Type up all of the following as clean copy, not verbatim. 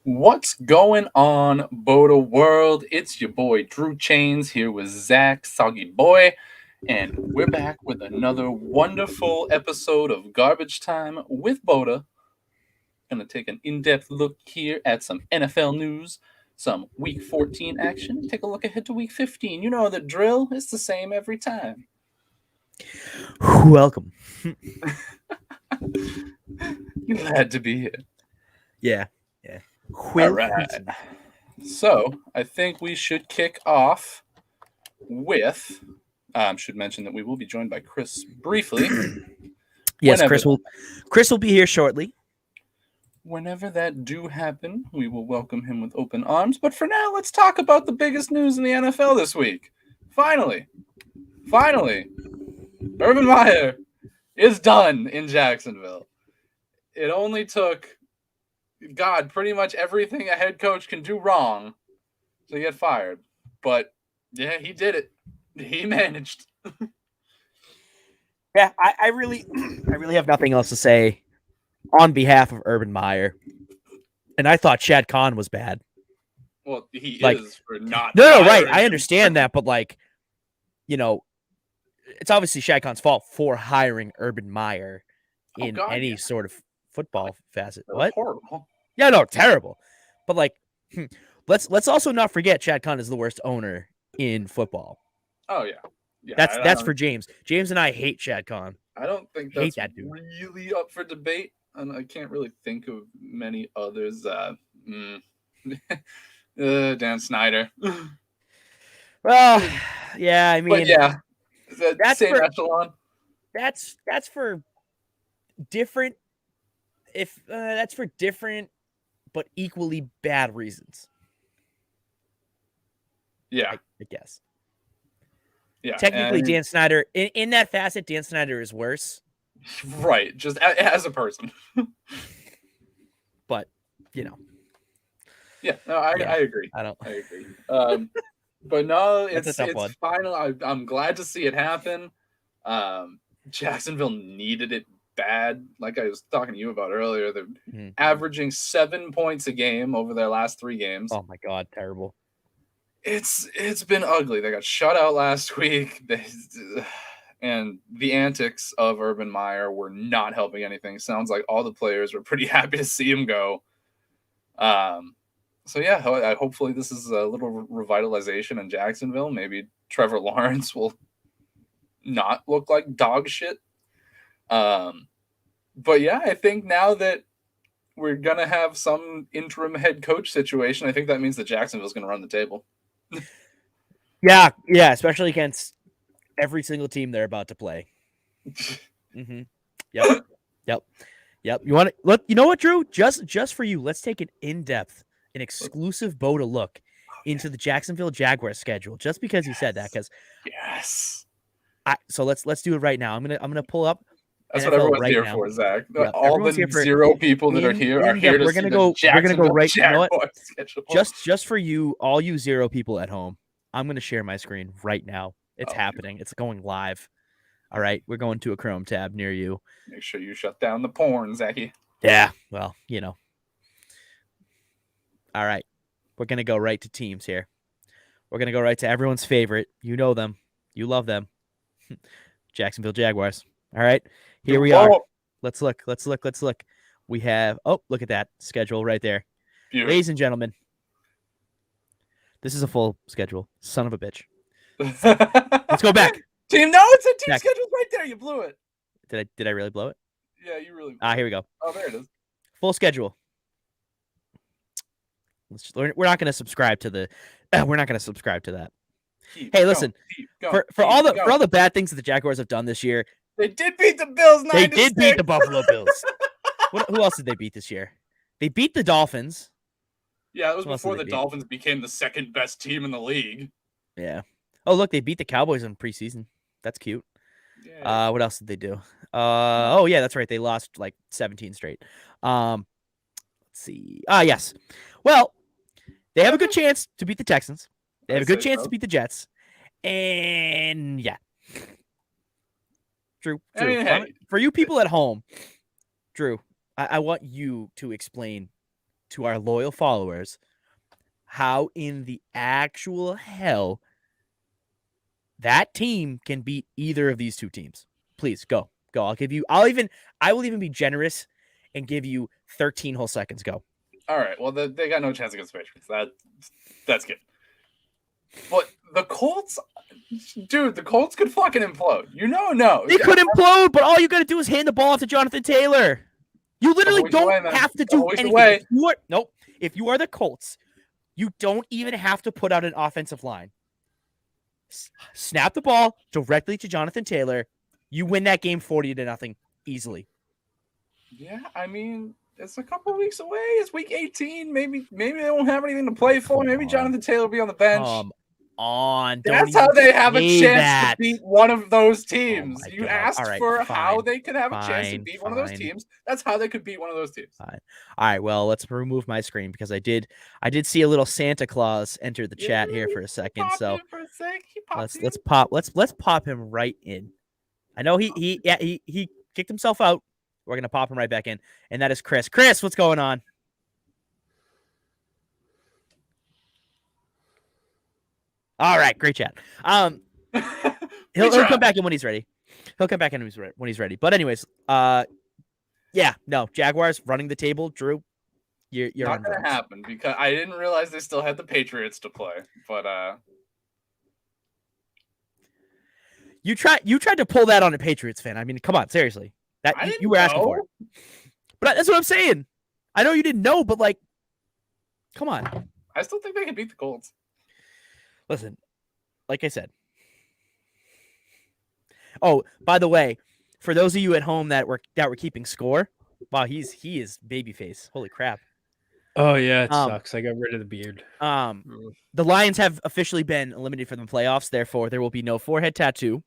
What's going on, BOTA world? It's your boy Drew Chains here with Zack, Soggy Boy, and we're back with another wonderful episode of Garbage Time with BOTA. Gonna take an in-depth look here at some NFL news, some Week 14 action, take a look ahead to Week 15. You know the drill, it's the same every time. Welcome. Glad to be here. Yeah. All right. So, I think we should kick off with should mention that we will be joined by Chris briefly. Yes, Chris will be here shortly. Whenever that do happen, we will welcome him with open arms. But for now, let's talk about the biggest news in the NFL this week. Finally, Urban Meyer is done in Jacksonville. It only took, God, pretty much everything a head coach can do wrong to get fired. But yeah, he did it. He managed. Yeah, I really have nothing else to say on behalf of Urban Meyer. And I thought Shad Khan was bad. Well, he is for not. No, right. I understand that, but it's obviously Shad Khan's fault for hiring Urban Meyer in any sort of football facet. What? Horrible. Yeah, no, terrible. But let's also not forget Shad Khan is the worst owner in football. Oh yeah. Yeah, that's for James. James and I hate Shad Khan. I don't think that's really up for debate, and I can't really think of many others. Dan Snyder. Well, yeah, I mean, but yeah, that's same for echelon. That's for different. That's for different, but equally bad reasons. Yeah, I guess. Yeah, technically, Dan Snyder in that facet, Dan Snyder is worse. Right, just as a person. But Yeah, no, I agree. I agree. But no, it's one. final. I'm glad to see it happen. Jacksonville needed it bad. Like I was talking to you about earlier, they're averaging 7 points a game over their last 3 games. Oh my God, terrible. It's been ugly. They got shut out last week. And the antics of Urban Meyer were not helping anything. Sounds like all the players were pretty happy to see him go. So yeah, hopefully this is a little revitalization in Jacksonville. Maybe Trevor Lawrence will not look like dog shit. But yeah, I think now that we're gonna have some interim head coach situation, I think that means that Jacksonville's gonna run the table. Yeah, especially against every single team they're about to play. Yep. You want to look? You know what, Drew? Just for you, let's take an in-depth, an exclusive BOTA look into the Jacksonville Jaguars schedule. Just because you said that, because so let's do it right now. I'm gonna pull up. That's what everyone's here for, Zach. All the 0 people that are here to we're see gonna go right. You know what? Schedule. Just for you, all you 0 people at home, I'm gonna share my screen right now. It's happening. It's going live. All right, we're going to a Chrome tab near you. Make sure you shut down the porn, Zachy. Yeah, well, All right, we're gonna go right to teams here. We're gonna go right to everyone's favorite. You know them. You love them. Jacksonville Jaguars. All right. Here we are. Let's look. We have, look at that schedule right there. Beautiful. Ladies and gentlemen, this is a full schedule. Son of a bitch. Let's go back. Team, no, it's a team schedule right there. You blew it. Did I really blow it? Yeah, you really blew it. Here we go. Oh, there it is. Full schedule. We're not going to subscribe to the. We're not going to subscribe to that. Hey, listen. For all the bad things that the Jaguars have done this year, they did beat the Bills. They did beat the Buffalo Bills. Who else did they beat this year? They beat the Dolphins. Yeah, it was before the Dolphins became the second best team in the league. Yeah. Oh, look, they beat the Cowboys in preseason. That's cute. Yeah. What else did they do? Oh yeah, that's right. They lost like 17 straight. Let's see. Yes. Well, they have a good chance to beat the Texans. They have a good chance to beat the Jets. And yeah. Drew. I mean, hey. For you people at home, Drew, I want you to explain to our loyal followers how in the actual hell that team can beat either of these two teams. Please go. I will even be generous and give you 13 whole seconds. Go. All right. Well, they got no chance against the Patriots. That's good. But the Colts, dude, the Colts could fucking implode. No. They could implode, but all you got to do is hand the ball off to Jonathan Taylor. You literally don't have to do anything. If you are the Colts, you don't even have to put out an offensive line. Snap the ball directly to Jonathan Taylor. You win that game 40-0 easily. Yeah, I mean, it's a couple weeks away. It's week 18. Maybe they won't have anything to play for. Maybe Jonathan Taylor will be on the bench. That's how they have a chance to beat one of those teams. You asked for how they could have a chance to beat one of those teams. That's how they could beat one of those teams. All right. Well, let's remove my screen because I did see a little Santa Claus enter the chat here for a second. So let's pop him right in. I know he kicked himself out. We're gonna pop him right back in, and that is Chris. Chris, what's going on? All right, great chat. He'll come back in when he's ready. When he's ready. But anyways, Jaguars running the table. Drew, you're not gonna happen because I didn't realize they still had the Patriots to play. But you tried to pull that on a Patriots fan. I mean, come on, seriously. You were asking for it. But that's what I'm saying. I know you didn't know, but like, come on. I still think they can beat the Colts. Listen, like I said. Oh, by the way, for those of you at home that were keeping score, wow, he is babyface. Holy crap. Oh yeah, it sucks. I got rid of the beard. The Lions have officially been eliminated from the playoffs. Therefore, there will be no forehead tattoo.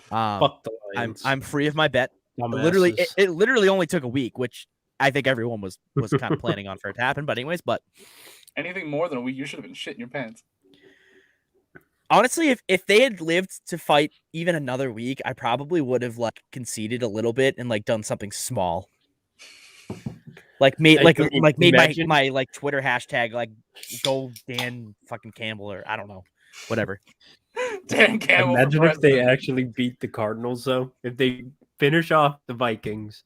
Fuck the Lions. I'm free of my bet. It literally only took a week, which I think everyone was kind of planning on for it to happen. But anyways, anything more than a week, you should have been shitting your pants. Honestly, if they had lived to fight even another week, I probably would have like conceded a little bit and like done something small. Like made my like Twitter hashtag like go Dan fucking Campbell or I don't know, whatever. Dan Campbell. Imagine if they actually beat the Cardinals though. If they finish off the Vikings,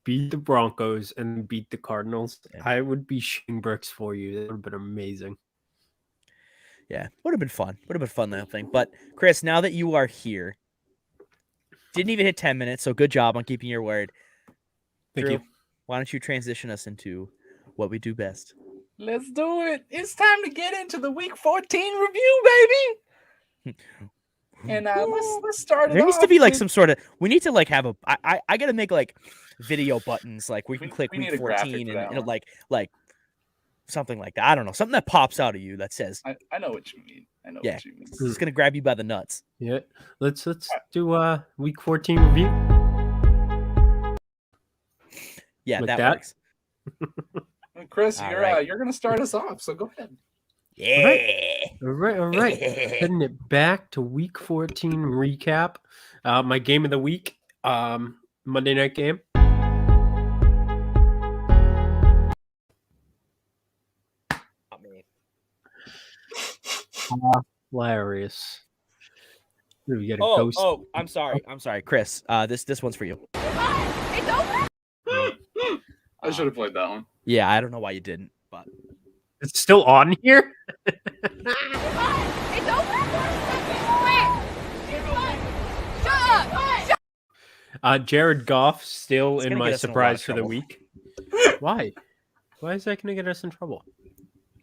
beat the Broncos, and beat the Cardinals, I would be shooting bricks for you. That would have been amazing. Yeah, would have been fun. That thing. But Chris, now that you are here, didn't even hit 10 minutes, so good job on keeping your word. Thank you. Why don't you transition us into what we do best? Let's do it. It's time to get into the Week 14 review, baby. And let's start it. There needs to be like some sort of. We need to like have a. I gotta make like video buttons like we can click Week 14 and it'll like something like that. I don't know, something that pops out of you that says. I know what you mean. What you mean. It's gonna grab you by the nuts. Yeah, let's do Week 14 review. Yeah, that works. Chris, you're gonna start us off, so go ahead. Yeah. All right. Heading it back to Week 14 recap. My game of the week, Monday night game. Hilarious. We get a ghost. Oh, I'm sorry, Chris. This one's for you. It's over. I should have played that one. Yeah, I don't know why you didn't, but it's still on here. It's over. Shut up. Jared Goff still in my surprise for the week. Why? Why is that going to get us in trouble?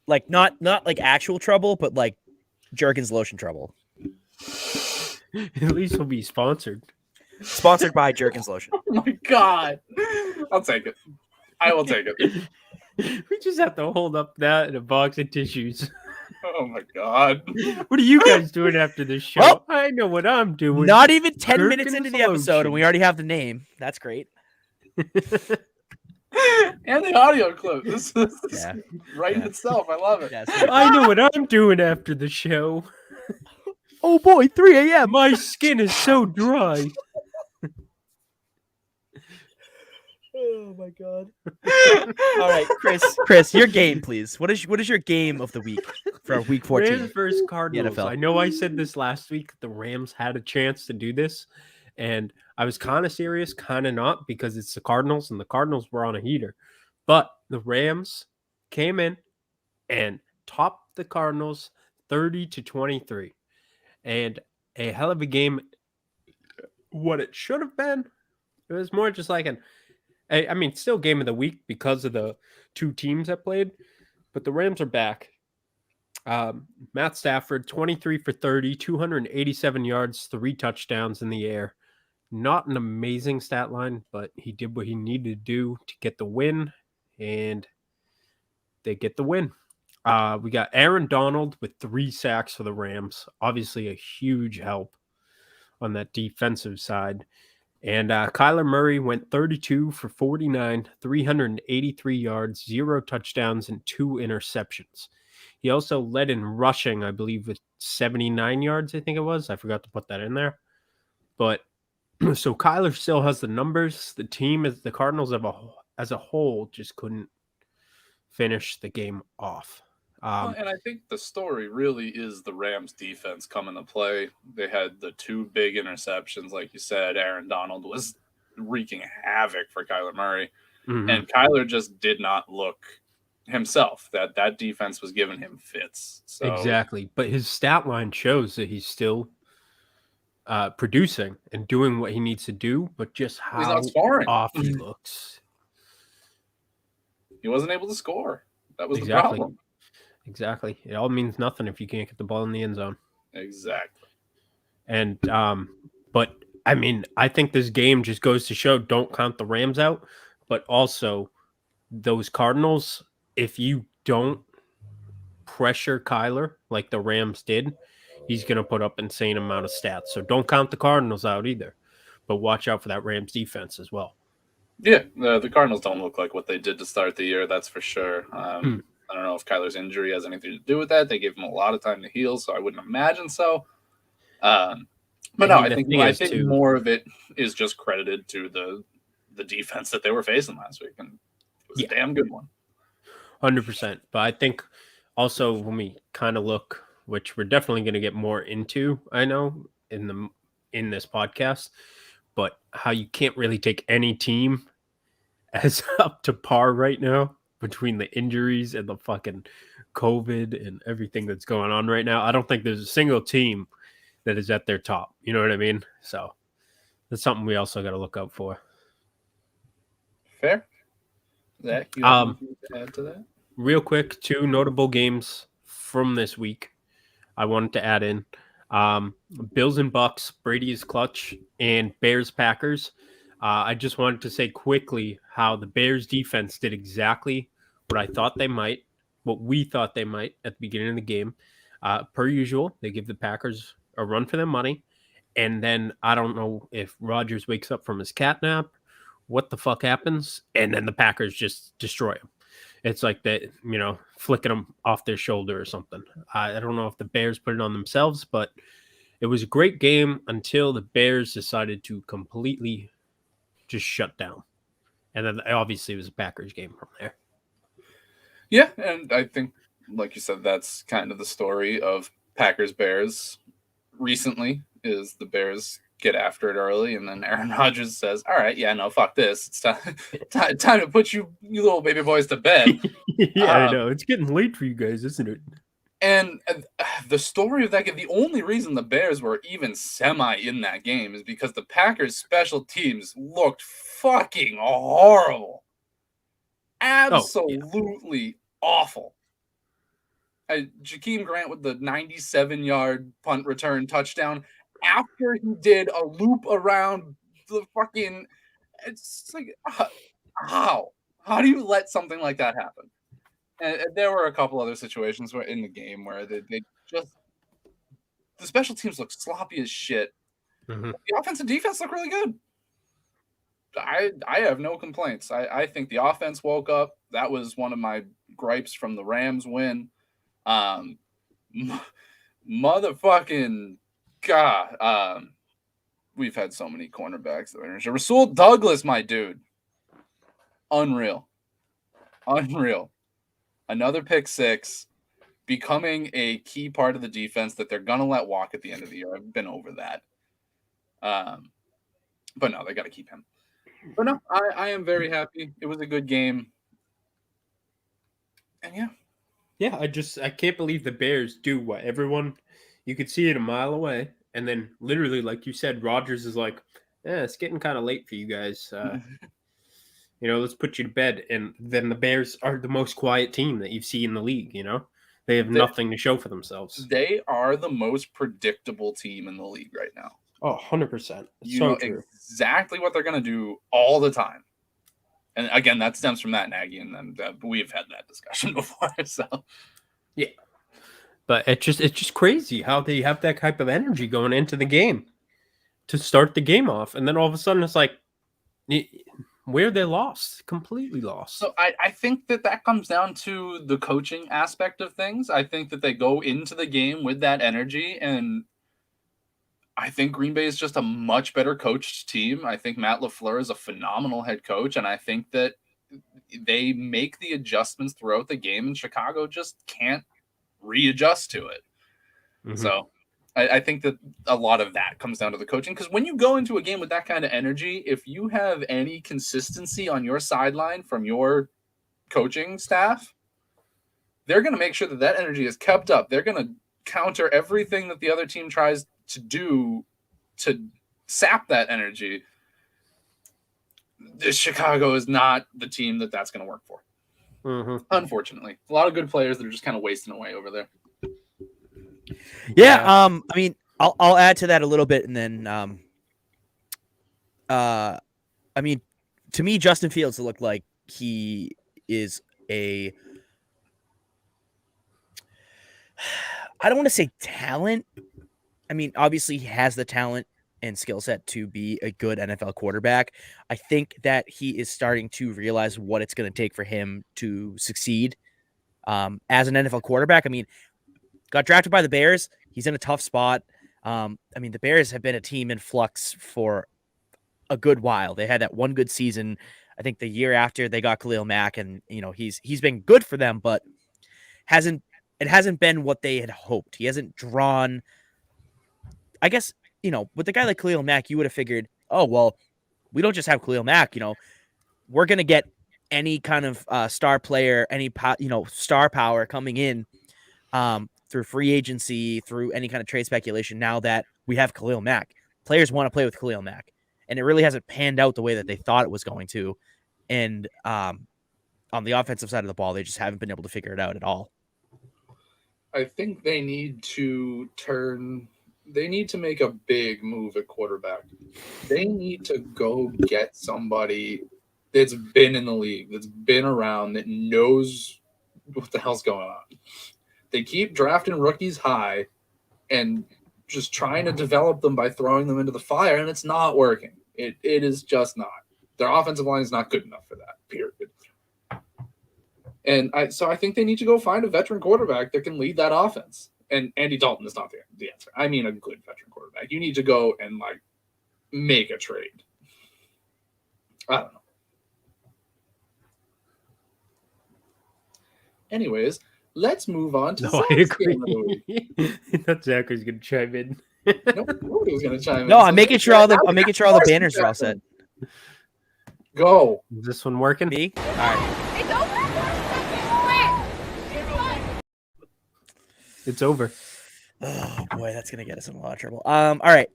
Like not like actual trouble, but like Jergens lotion trouble. At least we'll be sponsored. Sponsored by Jergens lotion. Oh my god! I'll take it. I will take it. We just have to hold up that and a box of tissues. Oh my god! What are you guys doing after this show? Well, I know what I'm doing. Not even 10 minutes into the episode, and we already have the name. That's great. And the audio clip. This is in itself. I love it. Yes. I know what I'm doing after the show. Oh boy, 3 a.m. My skin is so dry. Oh my god. All right, Chris, your game, please. What is your game of the week for week 14? Rams versus Cardinals. NFL. I know I said this last week. The Rams had a chance to do this, and I was kind of serious, kind of not, because it's the Cardinals, and the Cardinals were on a heater. But the Rams came in and topped the Cardinals 30-23, and a hell of a game. What it should have been, it was more just like I mean, still game of the week because of the two teams that played, but the Rams are back. Matt Stafford, 23 for 30, 287 yards, 3 touchdowns in the air. Not an amazing stat line, but he did what he needed to do to get the win, and they get the win. We got Aaron Donald with 3 sacks for the Rams. Obviously a huge help on that defensive side. And Kyler Murray went 32 for 49, 383 yards, 0 touchdowns, and 2 interceptions. He also led in rushing, I believe, with 79 yards, I think it was. I forgot to put that in there. But so Kyler still has the numbers. The team, the Cardinals as a whole, just couldn't finish the game off. And I think the story really is the Rams defense coming to play. They had the 2 big interceptions, like you said. Aaron Donald was wreaking havoc for Kyler Murray, and Kyler just did not look himself. That defense was giving him fits. So. Exactly, but his stat line shows that he's still producing and doing what he needs to do, but just how off he looks. He wasn't able to score. That was the problem. Exactly. It all means nothing if you can't get the ball in the end zone. Exactly. And but I mean, I think this game just goes to show, don't count the Rams out, but also those Cardinals, if you don't pressure Kyler like the Rams did, he's going to put up insane amount of stats. So don't count the Cardinals out either, but watch out for that Rams defense as well. Yeah, the Cardinals don't look like what they did to start the year, that's for sure. I don't know if Kyler's injury has anything to do with that. They gave him a lot of time to heal, so I wouldn't imagine so. But no, I think more of it is just credited to the defense that they were facing last week, and it was a damn good one. 100%. But I think also when we kind of look, which we're definitely going to get more into, I know in this podcast, but how you can't really take any team as up to par right now between the injuries and the fucking COVID and everything that's going on right now. I don't think there's a single team that is at their top. You know what I mean? So that's something we also got to look out for. Fair. Zach, you have anything to add to that? Real quick, 2 notable games from this week I wanted to add in. Bills and Bucks, Brady is clutch, and Bears Packers. I just wanted to say quickly how the Bears defense did exactly what I thought they might, what we thought they might at the beginning of the game. Per usual, they give the Packers a run for their money. And then I don't know if Rodgers wakes up from his cat nap, what the fuck happens, and then the Packers just destroy him. It's like that, flicking them off their shoulder or something. I don't know if the Bears put it on themselves, but it was a great game until the Bears decided to completely just shut down. And then obviously it was a Packers game from there. Yeah, and I think, like you said, that's kind of the story of Packers-Bears recently, is the Bears get after it early, and then Aaron Rodgers says, all right, yeah, no, fuck this. It's time to put you little baby boys to bed. Yeah, I know. It's getting late for you guys, isn't it? And the story of that game, the only reason the Bears were even semi in that game is because the Packers' special teams looked fucking horrible. Absolutely awful. Jakeem Grant with the 97-yard punt return touchdown after he did a loop around the fucking... It's like, how? How do you let something like that happen? And there were a couple other situations where in the game where they just... The special teams look sloppy as shit. Mm-hmm. The offense and defense look really good. I have no complaints. I think the offense woke up. That was one of my gripes from the Rams win. Motherfucking God. We've had so many cornerbacks that are injured. Rasul Douglas, my dude. Unreal. Another pick six, becoming a key part of the defense that they're going to let walk at the end of the year. I've been over that. But no, they got to keep him. But no, I am very happy. It was a good game. And Yeah, I can't believe the Bears do what everyone, you could see it a mile away. And then literally, like you said, Rodgers is like, yeah, it's getting kind of late for you guys. Let's put you to bed. And then the Bears are the most quiet team that you see in the league, They have nothing to show for themselves. They are the most predictable team in the league right now. Oh, 100%. You know exactly what they're going to do all the time. And again, that stems from Matt Nagy, and then we've had that discussion before. So, yeah. But it's just crazy how they have that type of energy going into the game to start the game off. And then all of a sudden it's like, where they lost, completely lost. So I think that comes down to the coaching aspect of things. I think that they go into the game with that energy, and I think Green Bay is just a much better coached team. I think Matt LaFleur is a phenomenal head coach, and I think that they make the adjustments throughout the game, and Chicago just can't readjust to it. Mm-hmm. So I think that a lot of that comes down to the coaching, because when you go into a game with that kind of energy, if you have any consistency on your sideline from your coaching staff, they're going to make sure that energy is kept up. They're going to counter everything that the other team tries to do to sap that energy. Chicago is not the team that's going to work for. Mm-hmm. Unfortunately, a lot of good players that are just kind of wasting away over there. Yeah. I mean, I'll add to that a little bit, and then, I mean, to me, Justin Fields looked like he is I don't want to say talent. I mean, obviously he has the talent and skill set to be a good NFL quarterback. I think that he is starting to realize what it's going to take for him to succeed as an NFL quarterback. I mean, got drafted by the Bears. He's in a tough spot. I mean, the Bears have been a team in flux for a good while. They had that one good season, I think the year after they got Khalil Mack, and he's been good for them, but it hasn't been what they had hoped. He hasn't drawn, I guess, with a guy like Khalil Mack, you would have figured, oh, well, we don't just have Khalil Mack, we're going to get any kind of star player, any star power coming in through free agency, through any kind of trade speculation. Now that we have Khalil Mack, players want to play with Khalil Mack, and it really hasn't panned out the way that they thought it was going to. And on the offensive side of the ball, they just haven't been able to figure it out at all. I think they need to make a big move at quarterback. They need to go get somebody that's been in the league, that's been around, that knows what the hell's going on. They keep drafting rookies high and just trying to develop them by throwing them into the fire, and it's not working. It is just not. Their offensive line is not good enough for that, period. And I think they need to go find a veteran quarterback that can lead that offense. And Andy Dalton is not the answer. I mean, a good veteran quarterback. You need to go and make a trade. I don't know. Anyways, let's move on to Zack's game of the week. I thought Zack was going to chime in. Nobody was going to chime in. No, I'm making sure all the banners are all set. Go. Is this one working? Me? All right. It's over. Oh boy, that's gonna get us in a lot of trouble. All right.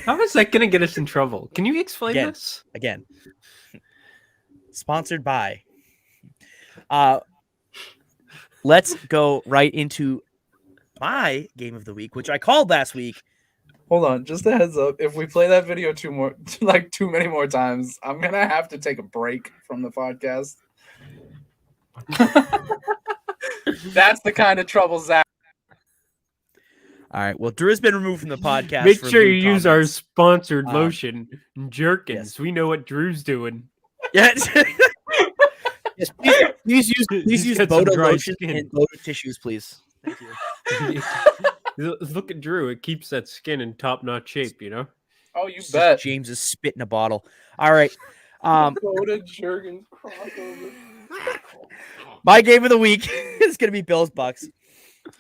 How is that gonna get us in trouble? Can you explain this again? Sponsored by. Let's go right into my game of the week, which I called last week. Hold on, just a heads up. If we play that video too many more times, I'm gonna have to take a break from the podcast. That's the kind of trouble, Zach. All right. Well, Drew's been removed from the podcast. Make sure you use our sponsored lotion, Jerkins. Yes. We know what Drew's doing. Yes. Yes, please use BOTA lotion and BOTA tissues, please. Thank you. Look at Drew. It keeps that skin in top-notch shape, Oh, you it's bet. James's spit in a bottle. All right. Dakota Jurgens crossover. My game of the week is going to be Bills Bucks.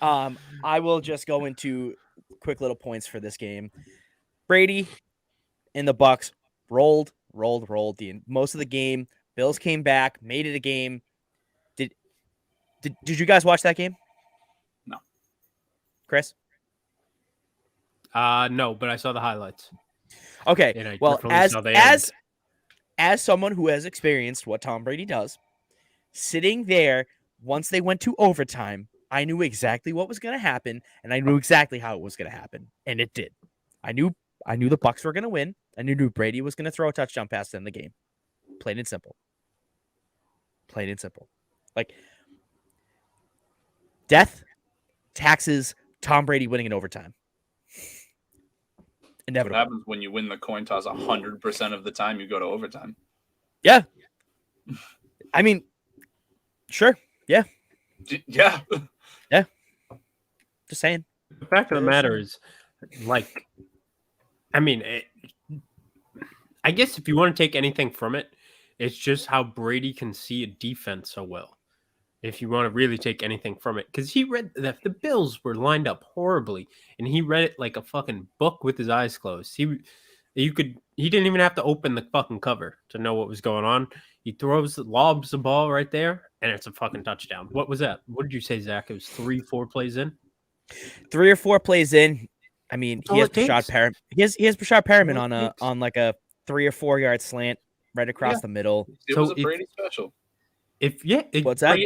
I will just go into quick little points for this game. Brady and the Bucks rolled most of the game. Bills came back, made it a game. Did you guys watch that game? No. Chris? No, but I saw the highlights. Okay. And I Well, definitely saw the end. as someone who has experienced what Tom Brady does, sitting there once they went to overtime, I knew exactly what was going to happen, and I knew exactly how it was going to happen, and it did. I knew the Bucks were going to win. I knew Brady was going to throw a touchdown pass in the game. Plain and simple. Plain and simple. Like death, taxes, Tom Brady winning in overtime. What Inevitable. happens when you win the coin toss 100% of the time you go to overtime? Yeah. I mean, sure. Yeah. Yeah. Just saying. The fact of the matter is, like, I mean, I guess if you want to take anything from it, it's just how Brady can see a defense so well. If you want to really take anything from it, because he read that the Bills were lined up horribly, and he read it like a fucking book with his eyes closed. He didn't even have to open the fucking cover to know what was going on. He lobs the ball right there, and it's a fucking touchdown. What was that? What did you say, Zach? It was 3-4 plays in. 3 or 4 plays in. I mean, he has Brashad Perriman. He has Brashad Perriman on like a 3 or 4 yard slant right across the middle. It was a Brady special. What's that?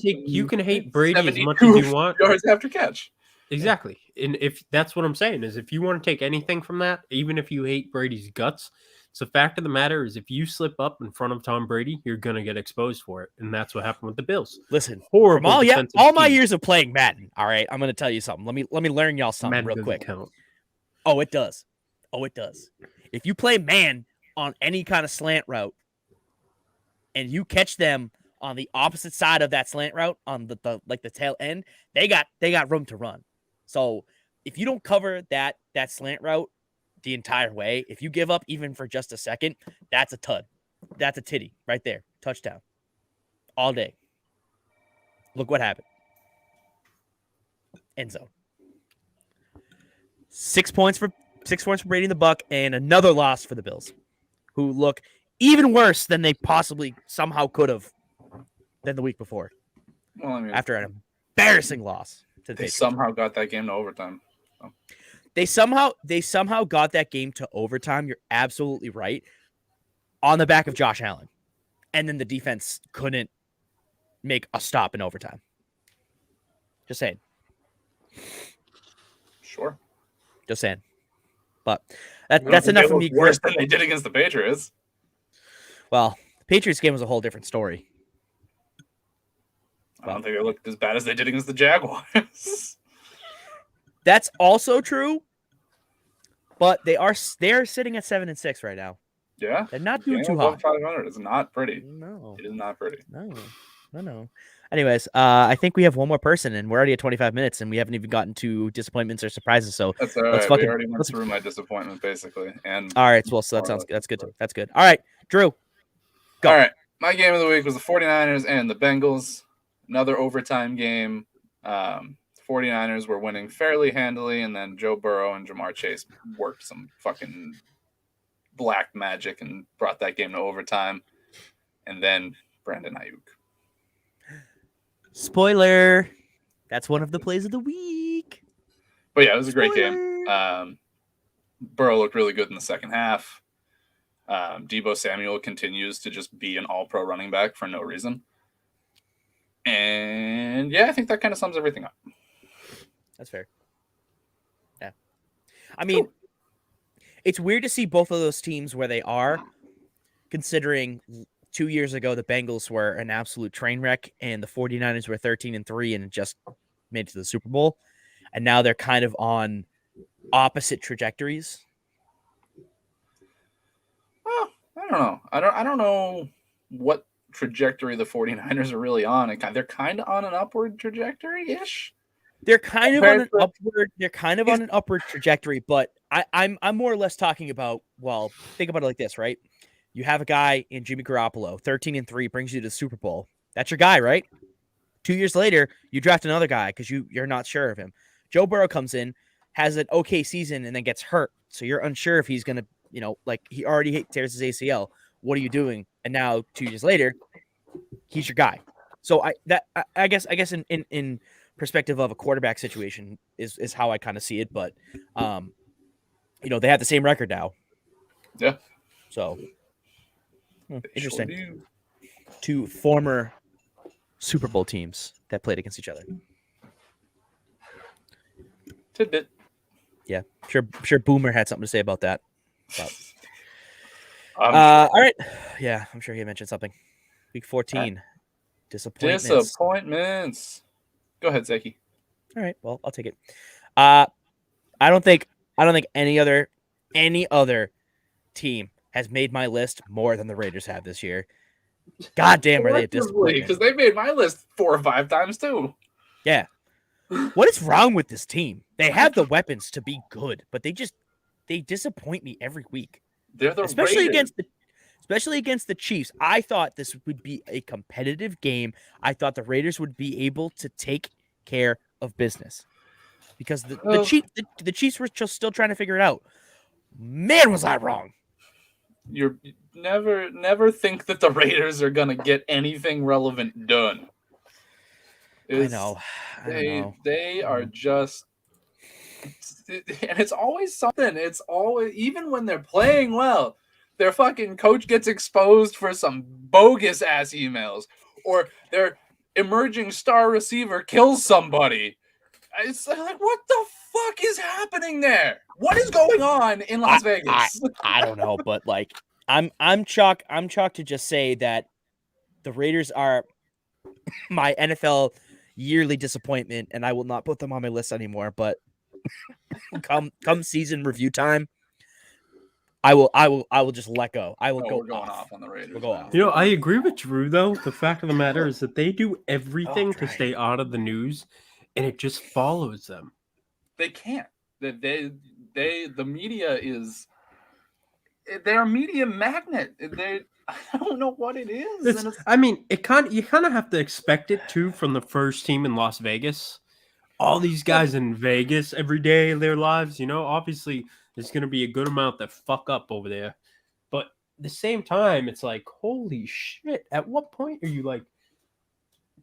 You can hate Brady as much as you want. Yards after catch. Exactly. And if that's what I'm saying is if you want to take anything from that, even if you hate Brady's guts, it's the fact of the matter is if you slip up in front of Tom Brady, you're going to get exposed for it. And that's what happened with the Bills. Listen, horrible. All my years of playing Madden. All right. I'm going to tell you something. Let me learn y'all something Madden real quick. Count. Oh, it does. If you play man on any kind of slant route and you catch them on the opposite side of that slant route on the tail end, they got room to run. So if you don't cover that slant route the entire way, if you give up even for just a second, that's a tud. That's a titty right there. Touchdown. All day. Look what happened. End zone. 6 points for Brady and the Buck, and another loss for the Bills, who look even worse than they possibly somehow could have than the week before. Well, I mean, after an embarrassing loss to the they Patriots. somehow got that game to overtime. So. They somehow got that game to overtime. You're absolutely right. On the back of Josh Allen. And then the defense couldn't make a stop in overtime. Just saying. Sure. Just saying. But that's enough for me. Worse than they did against the Patriots. Well, the Patriots game was a whole different story. I don't think they looked as bad as they did against the Jaguars. That's also true. But they are sitting at 7-6 right now. Yeah. They're not doing too hot. 500 is not pretty. No. It is not pretty. No. Anyways, I think we have one more person, and we're already at 25 minutes, and we haven't even gotten to disappointments or surprises. So that's all right. We already went through my disappointment, basically. And all right, well, so that's good. That's good. All right, Drew, go. All right, my game of the week was the 49ers and the Bengals. Another overtime game. 49ers were winning fairly handily, and then Joe Burrow and Jamar Chase worked some fucking black magic and brought that game to overtime. And then Brandon Ayuk. Spoiler. That's one of the plays of the week. But yeah, it was a great game. Burrow looked really good in the second half. Deebo Samuel continues to just be an all-pro running back for no reason. And yeah, I think that kind of sums everything up. That's fair. Yeah. I mean, it's weird to see both of those teams where they are, considering 2 years ago the Bengals were an absolute train wreck and the 49ers were 13-3 and just made it to the Super Bowl. And now they're kind of on opposite trajectories. Well, I don't know. I don't know what trajectory the 49ers are really on. They're kind of on an upward trajectory-ish. They're kind of on an upward trajectory, but I'm more or less talking about, well, think about it like this, right? You have a guy in Jimmy Garoppolo, 13-3, brings you to the Super Bowl. That's your guy, right? 2 years later, you draft another guy because you're not sure of him. Joe Burrow comes in, has an okay season, and then gets hurt. So you're unsure if he's going to, like he already tears his ACL. What are you doing? And now 2 years later, he's your guy. So I guess in perspective of a quarterback situation is how I kind of see it. But, they have the same record now. Yeah. So interesting. Sure do. 2 former Super Bowl teams that played against each other. Tidbit. Yeah, sure. Boomer had something to say about that. But, Sure. all right. Yeah, I'm sure he mentioned something. Week 14. Disappointments. Go ahead, Zeki. All right. Well, I'll take it. I don't think any other team has made my list more than the Raiders have this year. God damn, are they a disappointment? Because they made my list 4 or 5 times too. Yeah. What is wrong with this team? They have the weapons to be good, but they disappoint me every week. They're the especially Raiders. against the Chiefs. I thought this would be a competitive game. I thought the Raiders would be able to take care of business because the Chiefs were just still trying to figure it out. Man, was I wrong. You never think that the Raiders are gonna get anything relevant done. I know. They are just, and it's always something. It's always, even when they're playing well, their fucking coach gets exposed for some bogus ass emails, or their emerging star receiver kills somebody. It's like, what the fuck is happening there? What is going on in Las Vegas? I don't know, but like I'm chalk to just say that the Raiders are my NFL yearly disappointment, and I will not put them on my list anymore. But come season review time, I will just let go. I will go. We're going off on the Raiders. We'll go off. I agree with Drew though. The fact of the matter is that they do everything to stay out of the news, and it just follows them. They can't. The media is. They're a media magnet. I don't know what it is. You kind of have to expect it too from the first team in Las Vegas. All these guys in Vegas every day of their lives, obviously there's going to be a good amount that fuck up over there. But at the same time, it's like, holy shit. At what point are you like,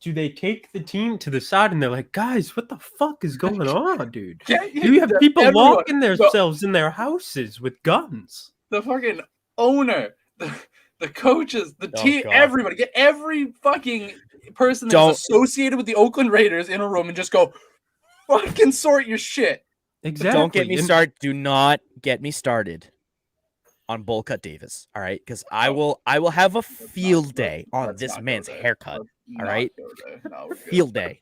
do they take the team to the side and they're like, guys, what the fuck is going on, dude? You have people locking themselves in their houses with guns. The fucking owner, the coaches, the team, everybody, get every fucking person that's associated with the Oakland Raiders in a room and just go, fucking sort your shit. Exactly. Don't get me started. Do not get me started on Bowl Cut Davis. All right, because I will have a field day on this man's haircut. All right, field day.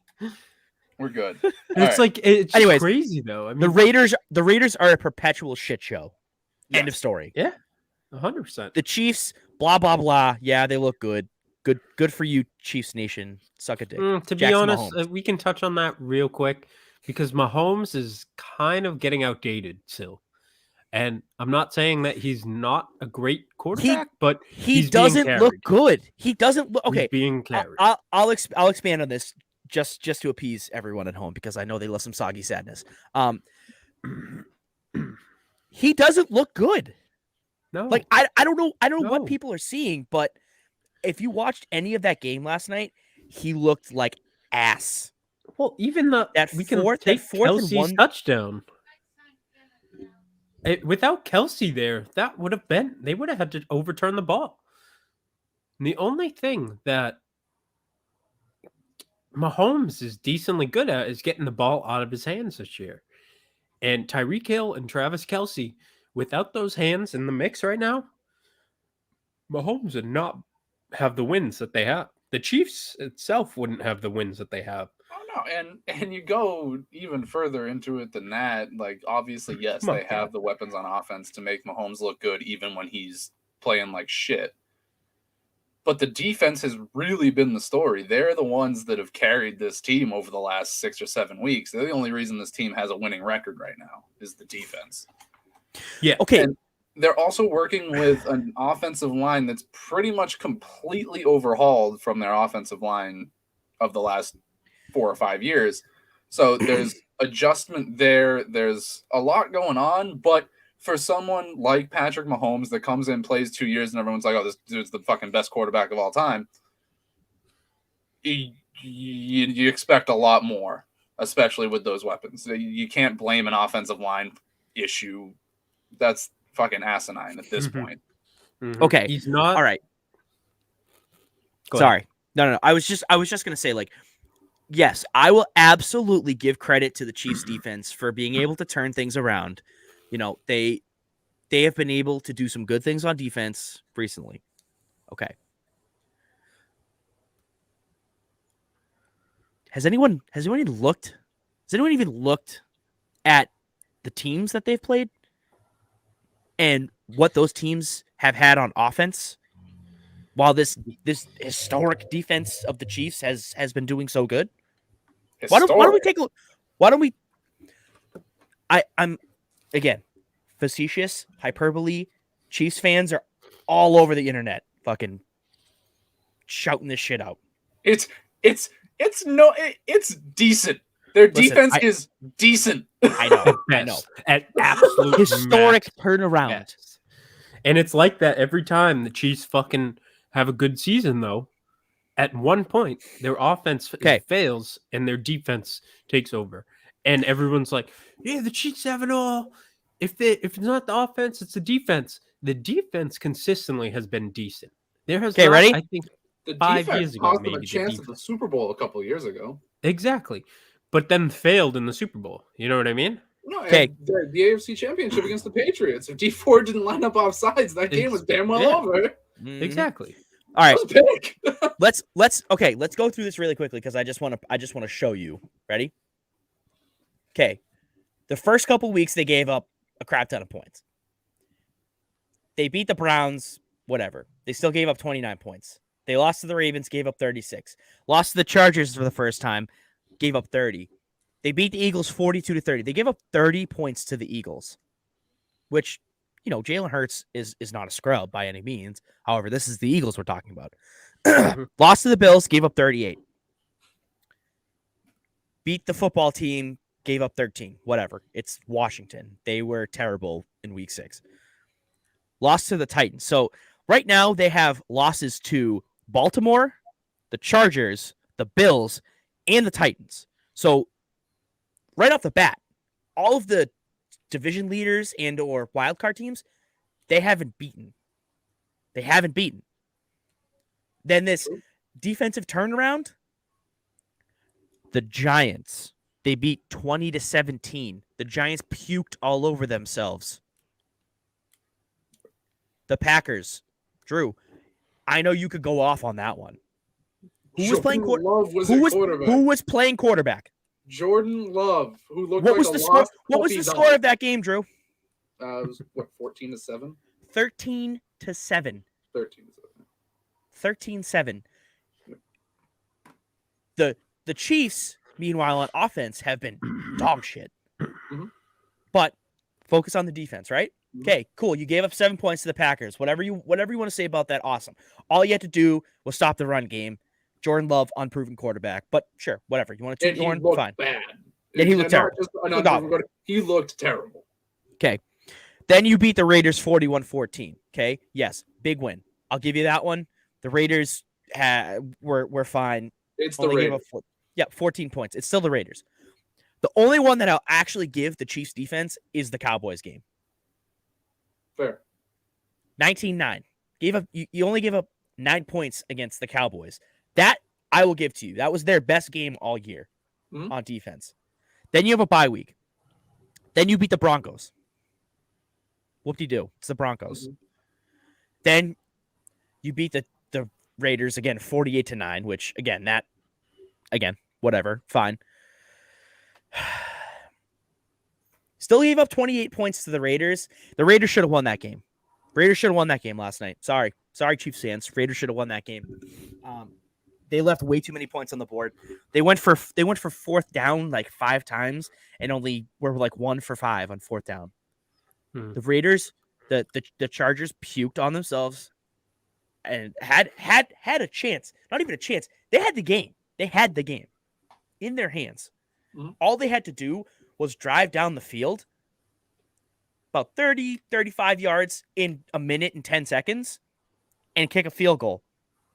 We're good. It's like it's crazy though. I mean, the Raiders are a perpetual shit show. Yes. End of story. Yeah, 100%. The Chiefs, blah blah blah. Yeah, they look good. Good for you, Chiefs Nation. Suck a dick. To be honest, we can touch on that real quick because Mahomes is kind of getting outdated still. And I'm not saying that he's not a great quarterback, but he doesn't look good. He doesn't look okay. He's being carried. I'll expand on this just to appease everyone at home because I know they love some soggy sadness. He doesn't look good. No, like I don't know what people are seeing, but if you watched any of that game last night, he looked like ass. Well, even that fourth Kelsey's touchdown. Without Kelsey there, they would have had to overturn the ball. And the only thing that Mahomes is decently good at is getting the ball out of his hands this year. And Tyreek Hill and Travis Kelce, without those hands in the mix right now, Mahomes would not have the wins that they have. The Chiefs itself wouldn't have the wins that they have. Oh, no, and you go even further into it than that. Like, obviously, yes, they have the weapons on offense to make Mahomes look good even when he's playing like shit. But the defense has really been the story. They're the ones that have carried this team over the last 6 or 7 weeks. They're the only reason this team has a winning record right now is the defense. Yeah. Okay. they're also working with an offensive line that's pretty much completely overhauled from their offensive line of the last 4 or 5 years. So there's adjustment there. There's a lot going on, but for someone like Patrick Mahomes that comes in, plays 2 years, and everyone's like, "Oh, this dude's the fucking best quarterback of all time," you expect a lot more, especially with those weapons. You can't blame an offensive line issue. That's fucking asinine at this point. Okay. He's not. All right. Go ahead. Sorry. No. I was just gonna say, like, yes, I will absolutely give credit to the Chiefs defense for being able to turn things around. You know, they have been able to do some good things on defense recently. Okay. Has anyone even looked at the teams that they've played and what those teams have had on offense while this historic defense of the Chiefs has been doing so good? Why don't we take a look? Why don't we? I'm again facetious, hyperbole. Chiefs fans are all over the internet, fucking shouting this shit out. It's decent. Their defense is decent. I know. At absolute historic max. turnaround. Yes. And it's like that every time the Chiefs fucking have a good season, though. At one point, their offense fails and their defense takes over, and everyone's like, "Yeah, the Chiefs have it all. If it's not the offense, it's the defense." The defense consistently has been decent. There has ready? I think The 5 defense years ago, cost them a maybe, the chance at the defense. Super Bowl a couple of years ago. Exactly, but then failed in the Super Bowl. You know what I mean? No, Okay. the AFC Championship against the Patriots. If D4 didn't line up off sides, that game was damn well over. Exactly. All right. That was big. Let's go through this really quickly because I just want to show you. Ready? Okay. The first couple weeks they gave up a crap ton of points. They beat the Browns, whatever. They still gave up 29 points. They lost to the Ravens, gave up 36. Lost to the Chargers for the first time, gave up 30. They beat the Eagles 42-30. They gave up 30 points to the Eagles, which, you know, Jalen Hurts is not a scrub by any means. However, this is the Eagles we're talking about. Lost to the Bills, gave up 38. Beat the football team, gave up 13. Whatever. It's Washington. They were terrible in week 6. Lost to the Titans. So right now they have losses to Baltimore, the Chargers, the Bills, and the Titans. So right off the bat, all of the division leaders and or wildcard teams, they haven't beaten. Then this defensive turnaround, the Giants, they beat 20-17. The Giants puked all over themselves. The Packers, Drew, I know you could go off on that one. Who was playing quarterback? Jordan Love, who looked What like was a the score? lost What was puppy the dog. score of that game, Drew? It was what, 14-7? 13-7. 13-7. 13-7. The Chiefs, meanwhile, on offense have been dog shit. Mhm. But focus on the defense, right? Mhm. Okay, cool. You gave up 7 points to the Packers. Whatever you want to say about that, awesome. All you had to do was stop the run game. Jordan Love, unproven quarterback. But sure, whatever. You want to toot your horn? Looked Fine. bad. Yeah, he looked terrible. He looked terrible. Okay. Then you beat the Raiders 41-14. Okay. Yes. Big win. I'll give you that one. The Raiders were fine. It's the Only gave Raiders. up 14 points. It's still the Raiders. The only one that I'll actually give the Chiefs defense is the Cowboys game. Fair. 19-9. You only gave up 9 points against the Cowboys. That I will give to you. That was their best game all year on defense. Then you have a bye week. Then you beat the Broncos. Whoop-de-doo. It's the Broncos. Mhm. Then you beat the Raiders again 48-9, which again, whatever, fine. Still gave up 28 points to the Raiders. The Raiders should have won that game. Raiders should have won that game last night. Sorry, Chiefs fans. Raiders should have won that game. They left way too many points on the board. They went for fourth down like 5 times and only were like 1 for 5 on fourth down. The Raiders The Chargers puked on themselves and had a chance. Not even a chance. They had the game. They had the game in their hands. Mhm. All they had to do was drive down the field about 30, 35 yards in a minute and 10 seconds and kick a field goal.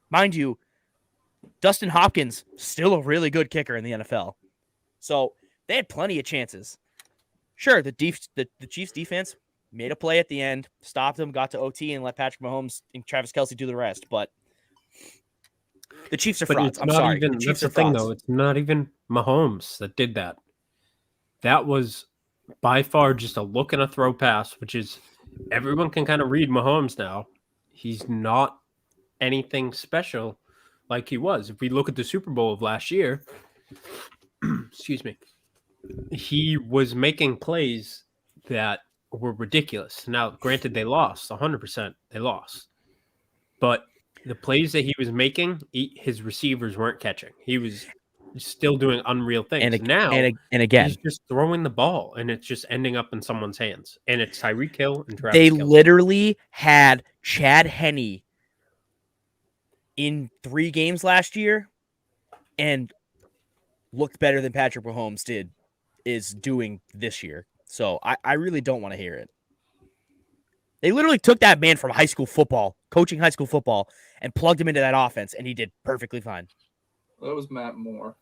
Mind you, Dustin Hopkins, still a really good kicker in the NFL. So they had plenty of chances. Sure, the Chiefs defense made a play at the end, stopped them, got to OT, and let Patrick Mahomes and Travis Kelce do the rest. But the Chiefs are But frauds. it's I'm not sorry. even. The Chiefs That's the are thing, frauds. though. It's not even Mahomes that did that. That was by far just a look and a throw pass, which is everyone can kind of read Mahomes now. He's not anything special like he was. If we look at the Super Bowl of last year, excuse me, he was making plays that were ridiculous. Now, granted, they lost 100%. They lost, but the plays that he was making, his receivers weren't catching. He was still doing unreal things. And again, he's just throwing the ball, and it's just ending up in someone's hands. And it's Tyreek Hill and Travis they Kelce. literally had Chad Henne in 3 games last year and looked better than Patrick Mahomes is doing this year. So I really don't want to hear it. They literally took that man from high school football, coaching high school football, and plugged him into that offense, and he did perfectly fine. That was Matt Moore.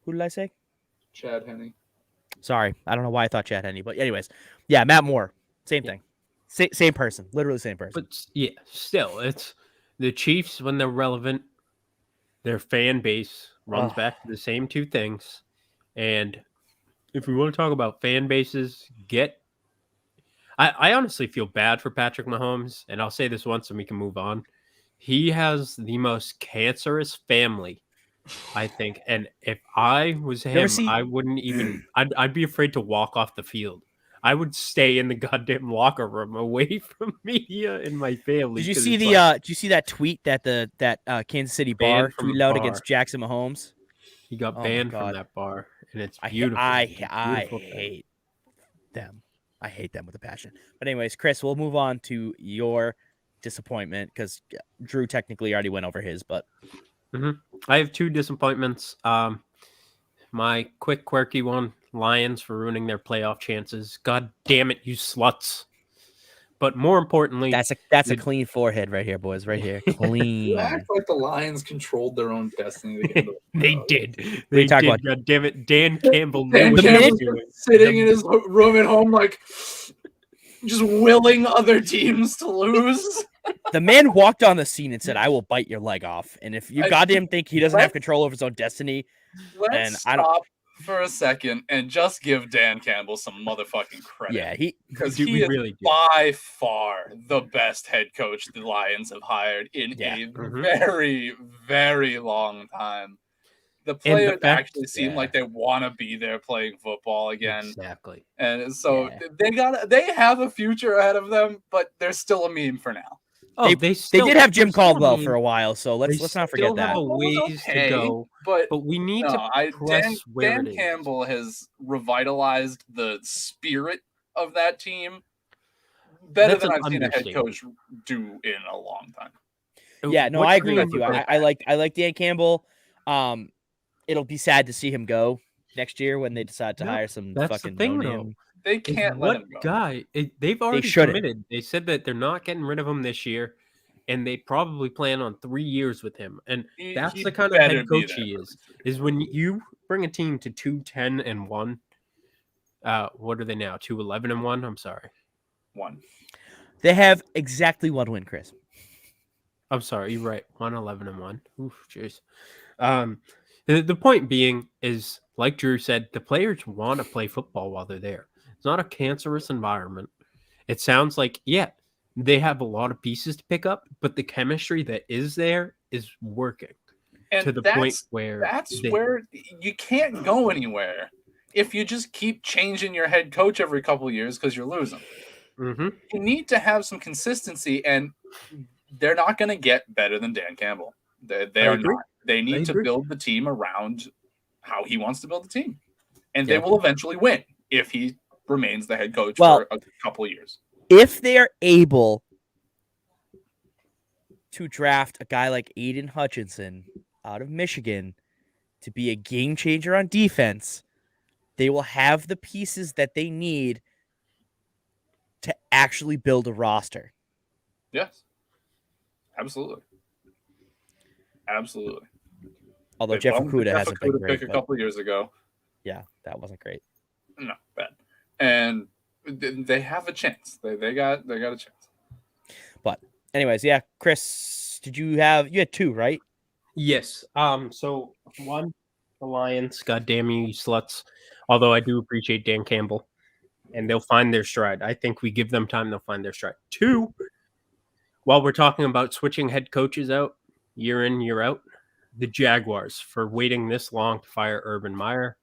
Who did I say? Chad Henne. Sorry, I don't know why I thought Chad Henne, but anyways, yeah, Matt Moore, same thing, same person, literally same person. But yeah, still, it's the Chiefs when they're relevant. Their fan base runs back to the same 2 things. And if we want to talk about fan bases, I honestly feel bad for Patrick Mahomes, and I'll say this once and we can move on. He has the most cancerous family, I think. And if I was him, I wouldn't even. I'd be afraid to walk off the field. I would stay in the goddamn locker room, away from media and my family. Did you see did you see that tweet that that Kansas City bar tweeted out against Jackson Mahomes? He got banned from that bar, and it's beautiful. I hate them. I hate them with a passion. But anyways, Chris, we'll move on to your disappointment because Drew technically already went over his. But I have 2 disappointments. My quick, quirky one: Lions for ruining their playoff chances. God damn it, you sluts! But more importantly, that's a clean forehead right here, boys. Right here, clean. You act like the Lions controlled their own destiny. To get into the they playoffs. did. They did. About? God damn it, Dan Campbell. Dan Campbell's sitting in his room at home, like just willing other teams to lose. The man walked on the scene and said, "I will bite your leg off." And if you goddamn think he doesn't have control over his own destiny, let's stop for a second and just give Dan Campbell some motherfucking credit. Yeah, because he is really by far the best head coach the Lions have hired in a very, very long time. The players actually seem like they want to be there playing football again. Exactly. And so they have a future ahead of them, but they're still a meme for now. Oh, they did have Jim Caldwell for a while, so let's not forget that. Have a ways to go, but we need to press Dan Campbell has revitalized the spirit of that team better than I've seen a head coach do in a long time. Yeah, no, I agree with you. I like Dan Campbell. It'll be sad to see him go next year when they decide to hire some fucking no-name. They can't let him go. Guy, they've already committed. They said that they're not getting rid of him this year, and they probably plan on 3 years with him. And that's the kind of head coach he is. Is when you bring a team to 2-10-1. What are they now? 2-11-1. I'm sorry, 1. They have exactly 1 win, Chris. I'm sorry, you're right. 1-11-1. Oof, jeez. The point being is, like Drew said, the players want to play football while they're there. It's not a cancerous environment. It sounds like, they have a lot of pieces to pick up, but the chemistry that is there is working to the point where where you can't go anywhere if you just keep changing your head coach every couple of years because you're losing. Mm-hmm. You need to have some consistency, and they're not going to get better than Dan Campbell. They are not. They need to build the team around how he wants to build the team, and they will eventually win if he remains the head coach for a couple of years. if they are able to draft a guy like Aiden Hutchinson out of Michigan to be a game changer on defense, they will have the pieces that they need to actually build a roster. Yes. Absolutely. Absolutely. Although They Jeff bumped the Okuda Jeff hasn't been Okuda great, pick a but couple of years ago. yeah, that wasn't great. No, bad. And they have a chance. They got a chance. But anyways, yeah, Chris, you had two, right? Yes. So one, the Lions. God damn you sluts. Although I do appreciate Dan Campbell, and they'll find their stride. I think we give them time; they'll find their stride. Two, while we're talking about switching head coaches out year in year out, the Jaguars for waiting this long to fire Urban Meyer.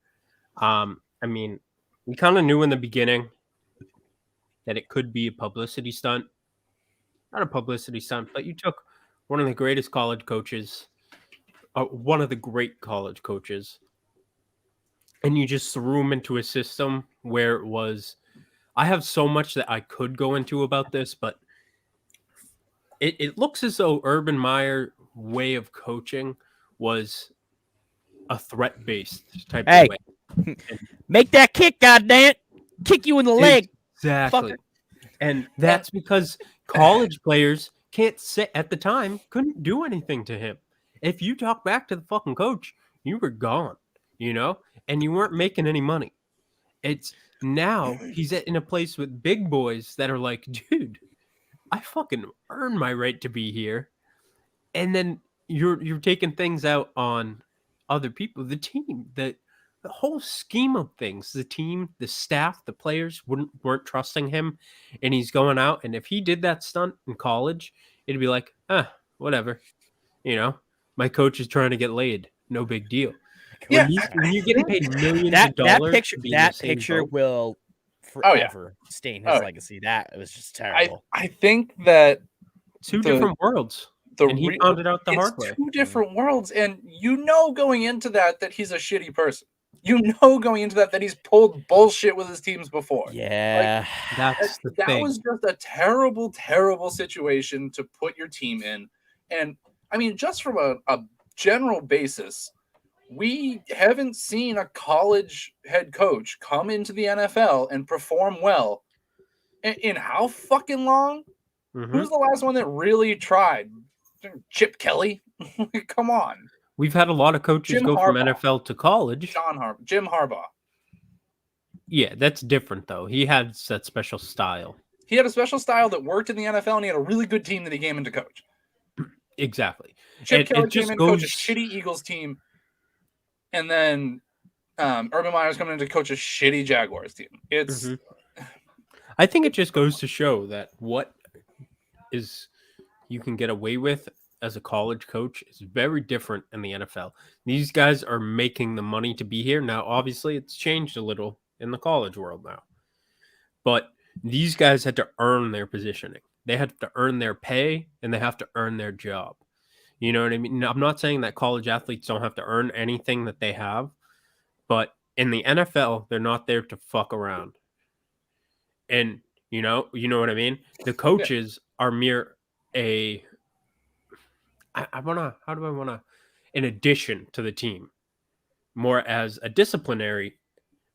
I mean, we kind of knew in the beginning that it could be a publicity stunt. Not a publicity stunt, but you took one of the greatest college coaches, one of the great college coaches, and you just threw him into a system where it was. I have so much that I could go into about this, but it looks as though Urban Meyer way of coaching was a threat based type Hey, of way. make that kick, goddamn! Kick you in the leg. Exactly. Fucker. And that's because college players can't sit at the time, couldn't do anything to him. If you talk back to the fucking coach, you were gone, and you weren't making any money. It's now he's in a place with big boys that are like, dude, I fucking earned my right to be here. And then you're taking things out on other people, the team, the whole scheme of things, the team, the staff, the players weren't trusting him, and he's going out. And if he did that stunt in college, it'd be like, whatever, my coach is trying to get laid, no big deal. Yeah, When you're getting paid millions That of dollars, that picture will forever stain his legacy. That was just terrible. I think that two different worlds. And he found it out the hard way. Two different worlds, and going into that he's a shitty person. Going into that he's pulled bullshit with his teams before. Yeah, that's the thing. That was just a terrible, terrible situation to put your team in. And I mean, just from a general basis, we haven't seen a college head coach come into the NFL and perform well in how fucking long? Mm-hmm. Who's the last one that really tried? Chip Kelly? Come on. We've had a lot of coaches go from NFL to college. Jim Harbaugh. Yeah, that's different, though. He had that special style. He had a special style that worked in the NFL, and he had a really good team that he came in to coach. Exactly. Chip Kelly came in to coach a shitty Eagles team, and then Urban Meyer's coming in to coach a shitty Jaguars team. It's. I think it just goes to show that what is you can get away with as a college coach is very different in the NFL. These guys are making the money to be here. Now, obviously, it's changed a little in the college world now. But these guys had to earn their positioning. They had to earn their pay, and they have to earn their job. You know what I mean? I'm not saying that college athletes don't have to earn anything that they have, but in the NFL, they're not there to fuck around. And you know what I mean? The coaches are mere an addition to the team, more as a disciplinary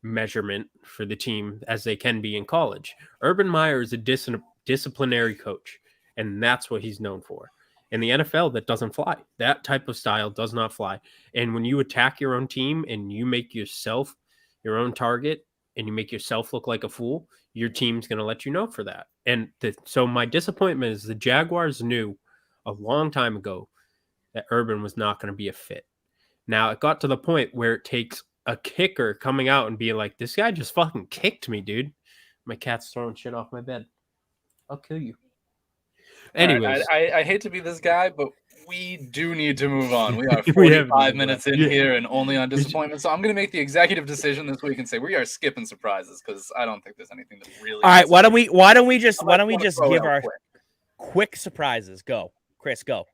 measurement for the team as they can be in college. Urban Meyer is a disciplinary coach, and that's what he's known for. In the NFL, that doesn't fly. That type of style does not fly. And when you attack your own team and you make yourself your own target and you make yourself look like a fool, your team's going to let you know for that. And so my disappointment is the Jaguars knew a long time ago that Urban was not going to be a fit. Now, it got to the point where it takes a kicker coming out and being like, this guy just fucking kicked me, dude. My cat's throwing shit off my bed. I'll kill you. Anyways. Right, I hate to be this guy, but we do need to move on. We are 45 minutes in here and only on disappointment. So I'm going to make the executive decision this week and say we are skipping surprises because I don't think there's anything that really. All right, why don't we just give our quick surprises? Go, Chris, go.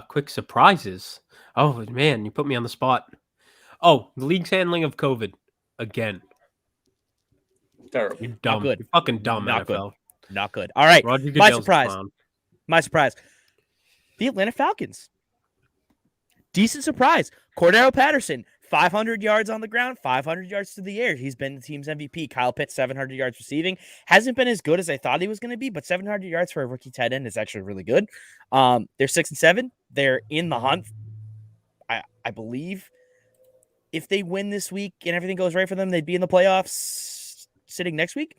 Quick surprises. Oh man, you put me on the spot. Oh, the league's handling of COVID again. Terrible. You're dumb. good. You're fucking dumb, Not good. NFL. Not good. All right. Roger My Goodell's a surprise. clown. My surprise. The Atlanta Falcons. Decent surprise. Cordero Patterson, 500 yards on the ground, 500 yards through the air. He's been the team's MVP. Kyle Pitts, 700 yards receiving. Hasn't been as good as I thought he was going to be, but 700 yards for a rookie tight end is actually really good. They're 6-7. They're in the hunt. I believe if they win this week and everything goes right for them, they'd be in the playoffs sitting next week.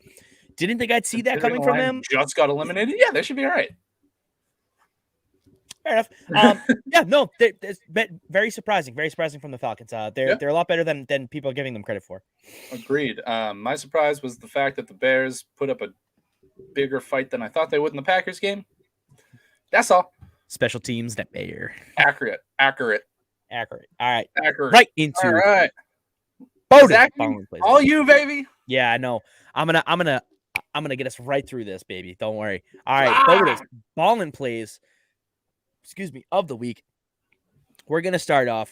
Didn't think I'd see that coming from them. Just got eliminated. Yeah, they should be all right. Fair enough. Yeah, no, it's very surprising. Very surprising from the Falcons. They're a lot better than people are giving them credit for. Agreed. My surprise was the fact that the Bears put up a bigger fight than I thought they would in the Packers game. That's all. Special teams that Bear. Accurate. All right. Accurate. Right into All right. BOTA. Zack, all you, baby. Yeah, I know. I'm gonna get us right through this, baby. Don't worry. All right, BOTA's ballin' plays. Of the week. We're going to start off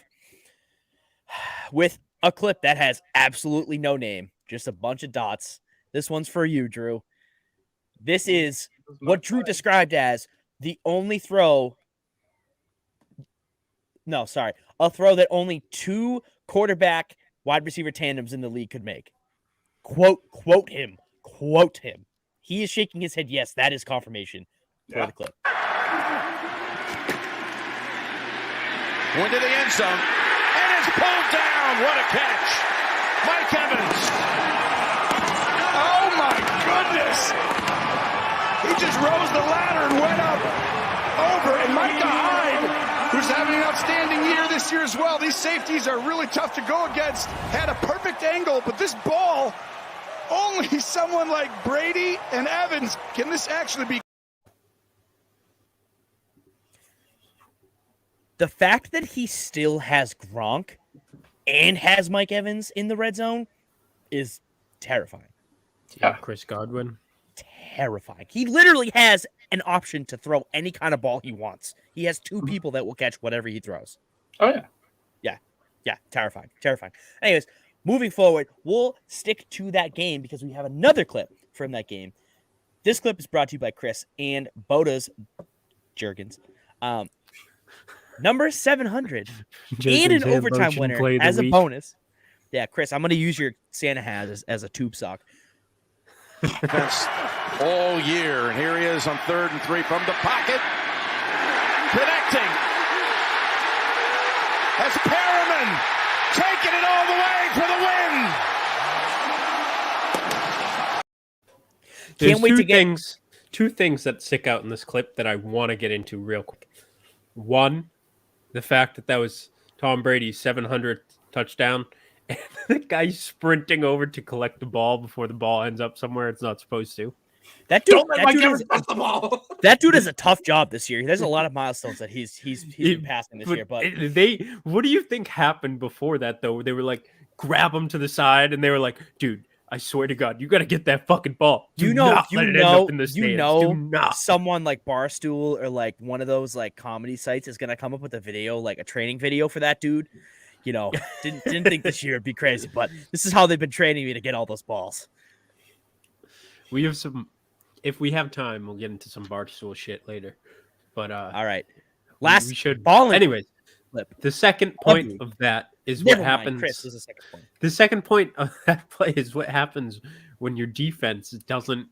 with a clip that has absolutely no name, just a bunch of dots. This one's for you, Drew. This is what Drew described as the only throw. No, sorry. A throw that only 2 quarterback wide receiver tandems in the league could make. Quote him. He is shaking his head. Yes, that is confirmation for the clip. Went to the end zone, and it's pulled down. What a catch. Mike Evans. Oh, my goodness. He just rose the ladder and went up over. And Micah Hyde, who's having an outstanding year this year as well. These safeties are really tough to go against. Had a perfect angle, but this ball, only someone like Brady and Evans can this actually be. The fact that he still has Gronk and has Mike Evans in the red zone is terrifying. Yeah, Chris Godwin. Terrifying. He literally has an option to throw any kind of ball he wants. He has 2 people that will catch whatever he throws. Oh, yeah. Yeah, terrifying. Anyways, moving forward, we'll stick to that game because we have another clip from that game. This clip is brought to you by Chris and BOTA's Jergens. Number 700 and an overtime winner as a bonus. Yeah, Chris, I'm going to use your Santa hat as a tube sock. All year, and here he is on 3rd and 3 from the pocket. Connecting. That's Perriman taking it all the way for the win. There's two things that stick out in this clip that I want to get into real quick. One, the fact that was Tom Brady's 700th touchdown, and the guy sprinting over to collect the ball before the ball ends up somewhere it's not supposed to. That dude has a tough job this year. There's a lot of milestones that he's been passing this year. But what do you think happened before that though? They were like, grab him to the side, and they were like, dude, I swear to God, you got to get that fucking ball. Someone like Barstool or like one of those like comedy sites is gonna come up with a video, like a training video for that dude. You know, didn't think this year would be crazy, but this is how they've been training me to get all those balls. We have if we have time, we'll get into some Barstool shit later. But all right, we should ball. Anyways, the second point of that is what happens. Chris was the second point. The second point of that play is what happens when your defense doesn't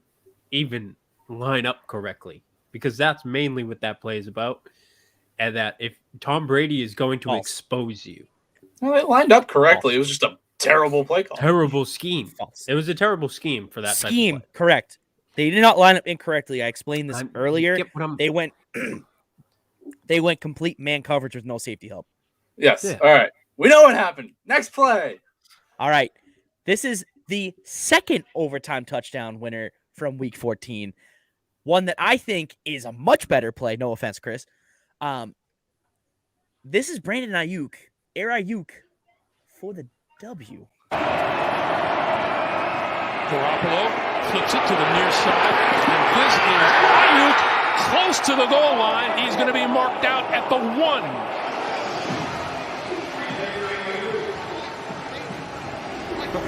even line up correctly, because that's mainly what that play is about. And that if Tom Brady is going to expose you. Well, it lined up correctly. It was just a terrible play call. Terrible scheme. It was a terrible scheme for that scheme. Type of play. Correct. They did not line up incorrectly. I explained this earlier. They went complete man coverage with no safety help. Yes. Yeah. All right. We know what happened. Next play. All right. This is the second overtime touchdown winner from week 14. One that I think is a much better play. No offense, Chris. This is Brandon Ayuk. Ayuk for the W. Garoppolo flips it to the near side. And this is Ayuk close to the goal line. He's going to be marked out at the 1.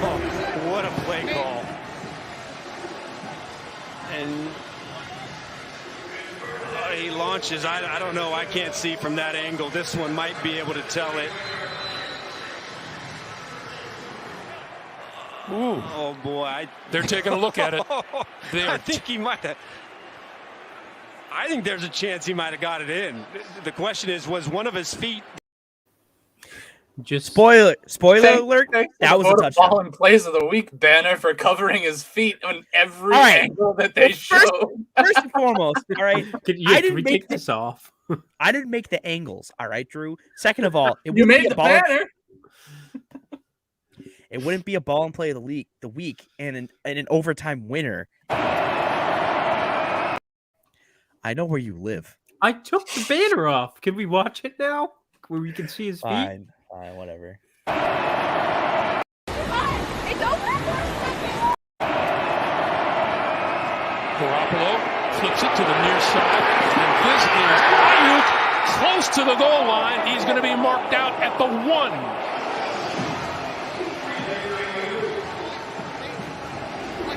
Oh, what a play call. And he launches. I don't know. I can't see from that angle. This one might be able to tell it. Ooh. Oh, boy. They're taking a look at it. I think he might have. I think there's a chance he might have got it in. The question is, was one of his feet? Just Spoiler Thank- alert. thanks to That the was a Vote touchdown. Ball and Plays of the Week banner for covering his feet on every All right. angle that they Well, first- show. First and foremost, all right. Can didn't we make take this off? I didn't make the angles. All right, Drew. Second of all, it You wouldn't be made a the ball. banner. It wouldn't be a ball and play of the week and an overtime winner. I know where you live. I took the banner off. Can we watch it now? Where we can see his feet? Fine, whatever. It's over. Garoppolo flips it to the near side. And this is Ayuk close to the goal line. He's going to be marked out at the 1.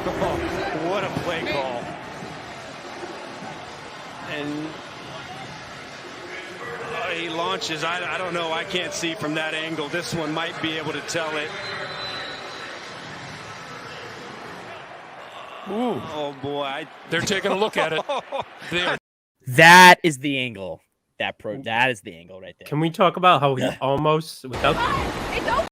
Oh, what a play call. And he launches. I don't know. I can't see from that angle. This one might be able to tell it. Ooh. Oh, boy. They're taking a look at it. There. That is the angle. That is the angle right there. Can we talk about how he almost without? It's over.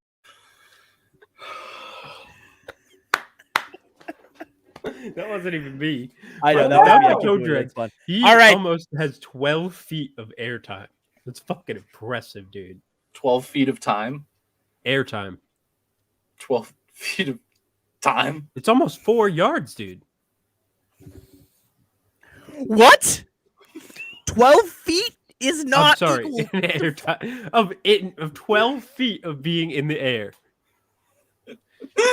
That wasn't even me. I know But that would be without a the toe good drag, one. he All right. almost has 12 feet of airtime. That's fucking impressive, dude. 12 feet of time. Airtime. 12 feet of time. It's almost 4 yards, dude. What? 12 feet is not I'm sorry. equal. Airtime of 12 feet of being in the air.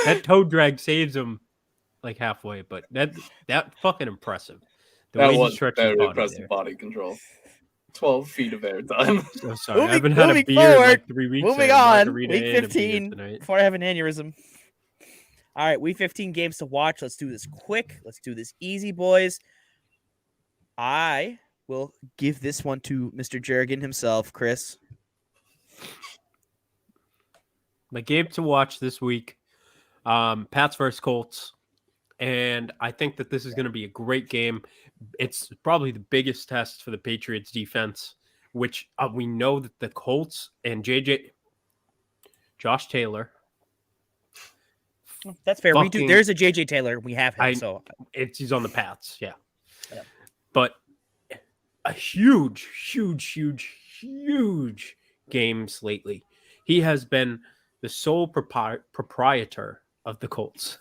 That toe drag saves him like halfway, but that fucking impressive. The That way he was stretched his very body impressive there. body control. 12 feet of airtime. So sorry. I Moving- haven't had a moving beer in forward, like 3 weeks. Moving I had a on. margarita Week and a beer 15 tonight. before I have an aneurysm. All right, week 15 games to watch. Let's do this quick. Let's do this easy, boys. I will give this one to Mr. Jerrigan himself, Chris. My game to watch this week, Pats versus Colts. And I think that this is going to be a great game. It's probably the biggest test for the Patriots defense, which we know that the Colts and Josh Taylor. That's fair. We do. Fucking- There's a JJ Taylor. We have him. I- So He's on the Pats, yeah. Yeah. But a huge games lately. He has been the sole proprietor of the Colts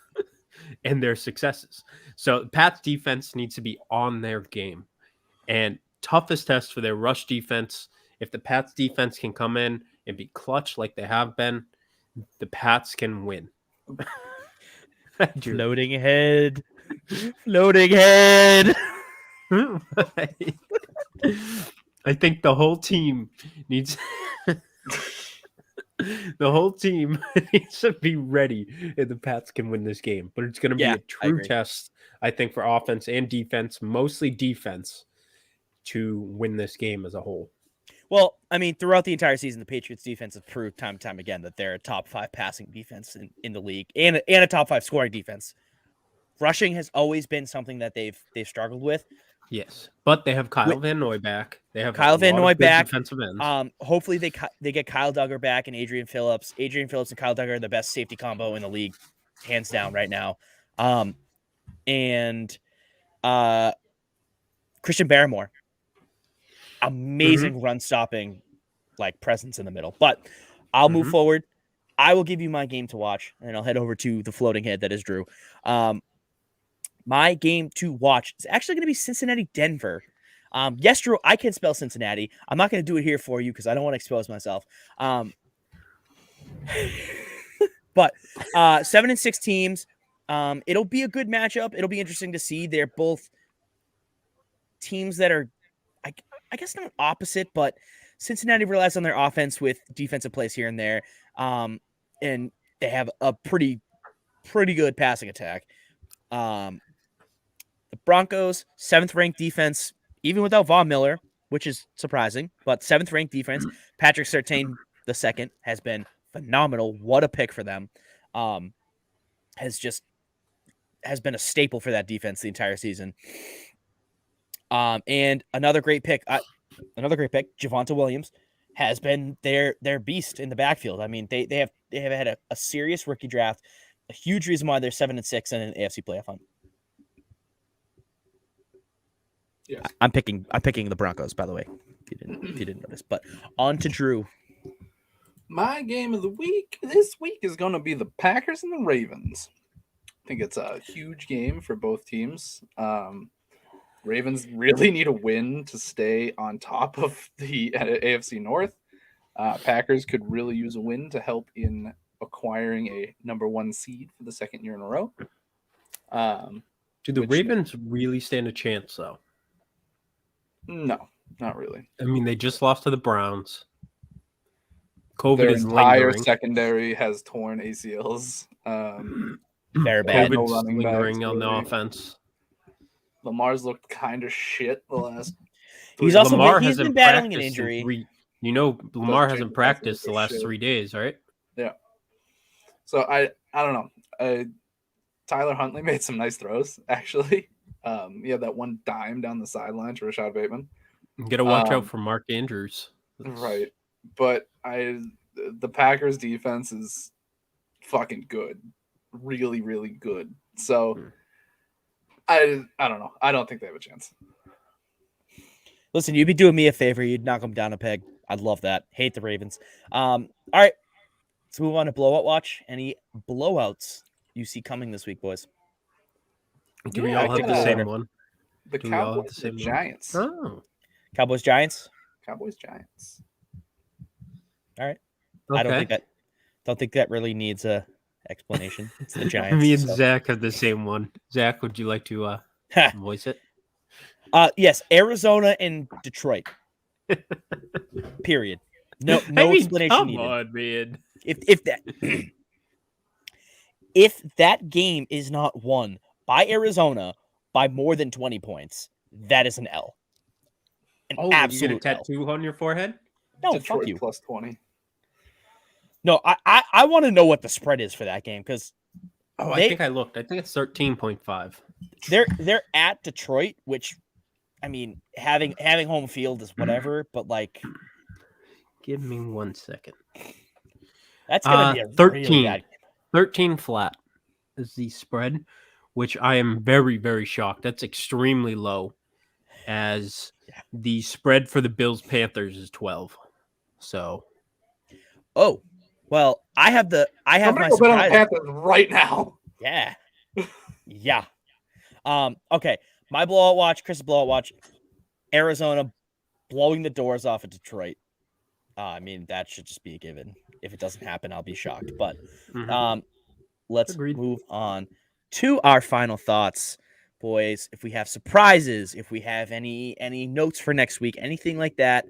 and their successes. So Pat's defense needs to be on their game. And toughest test for their rush defense. If the Pats defense can come in and be clutch like they have been, the Pats can win. floating ahead. Floating head. I think the whole team needs needs to be ready if the Pats can win this game. But it's going to be Yeah, a I true agree. test, I think, for offense and defense, mostly defense, to win this game as a whole. Well, I mean, throughout the entire season, the Patriots defense has proved time and time again that they're a top 5 passing defense in the league and a top 5 scoring defense. Rushing has always been something that they've struggled with. Yes, but they have Kyle Van Noy back. They have Kyle a Van lot of Noy good back. defensive ends. Hopefully they get Kyle Duggar back and Adrian Phillips. Adrian Phillips and Kyle Duggar are the best safety combo in the league, hands down right now. And Christian Barrymore, amazing run stopping like presence in the middle. But I'll move forward. I will give you my game to watch, and I'll head over to the floating head that is Drew. My game to watch is actually going to be Cincinnati-Denver. Yes, Drew, I can spell Cincinnati. I'm not going to do it here for you because I don't want to expose myself. But 7-6 teams. It'll be a good matchup. It'll be interesting to see. They're both teams that are, I guess, not opposite, but Cincinnati relies on their offense with defensive plays here and there. And they have a pretty good passing attack. The Broncos, 7th-ranked defense, even without Von Miller, which is surprising, but 7th-ranked defense. Patrick Surtain, the second, has been phenomenal. What a pick for them. Has been a staple for that defense the entire season. And another great pick, Javonte Williams, has been their beast in the backfield. I mean, they have had a serious rookie draft, a huge reason why they're 7-6 in an AFC playoff hunt. Yes. I'm picking the Broncos, by the way, if you didn't notice. But on to Drew. My game of the week this week is going to be the Packers and the Ravens. I think it's a huge game for both teams. Ravens really need a win to stay on top of the AFC North. Packers could really use a win to help in acquiring a number 1 seed for the second year in a row. Do the Ravens really stand a chance, though? No, not really. I mean, they just lost to the Browns. COVID Their is entire lingering. secondary has torn ACLs. Very bad. no COVID's running lingering backs, on the really. offense. Lamar's looked kind of shit the last. He's also Lamar he's hasn't been battling an practiced in injury. Lamar Change hasn't the practiced the offense last shit. 3 days, right? Yeah. So I don't know. Tyler Huntley made some nice throws, actually. He had that one dime down the sideline to Rashad Bateman. You got to watch out for Mark Andrews. Right. But the Packers defense is fucking good. Really, really good. So I don't know. I don't think they have a chance. Listen, you'd be doing me a favor. You'd knock them down a peg. I'd love that. Hate the Ravens. All right. Let's move on to blowout watch. Any blowouts you see coming this week, boys? Do we Yeah, all I have the think, same one? The Do we all have Cowboys, the the same one? Giants. Oh, Cowboys, Giants. Cowboys, Giants. All right. okay. I don't think that really needs a explanation. It's the Giants. Me and so. Zach have the same one. Zach, would you like to voice it? Yes, Arizona and Detroit. Period. No explanation come needed. on, man. If that game is not won by Arizona by more than 20 points, that is an L. An You get a absolute L. tattoo on your forehead? No, Detroit fuck you. plus 20. No, I want to know what the spread is for that game because I think I looked. I think it's 13.5. they're at Detroit, which I mean, having home field is whatever, but like, Give me 1 second. that's gonna be a 13. really bad game. 13 flat is the spread, which I am very, very shocked. That's extremely low, as the spread for the Bills Panthers is 12. So, Oh, well, I have I'm my gonna go bet on the surprise. Panthers right now. Yeah. Yeah. Okay. My blowout watch, Chris' blowout watch, Arizona blowing the doors off of Detroit. I mean, that should just be a given. If it doesn't happen, I'll be shocked. But let's Agreed. move on to our final thoughts, boys. If we have surprises, if we have any notes for next week, anything like that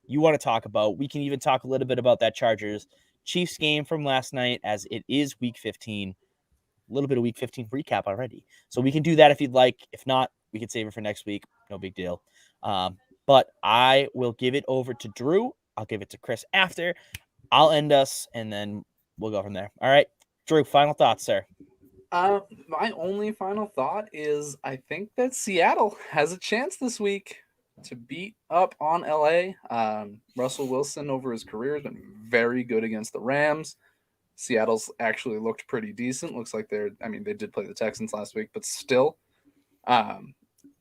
you want to talk about, we can even talk a little bit about that Chargers Chiefs game from last night, as it is week 15. A little bit of week 15 recap already. So we can do that if you'd like. If not, we can save it for next week. No big deal. But I will give it over to Drew. I'll give it to Chris after. I'll end us, and then we'll go from there. All right. Drew, final thoughts, sir. My only final thought is I think that Seattle has a chance this week to beat up on LA. Russell Wilson over his career has been very good against the Rams. Seattle's actually looked pretty decent. Looks like they did play the Texans last week, but still,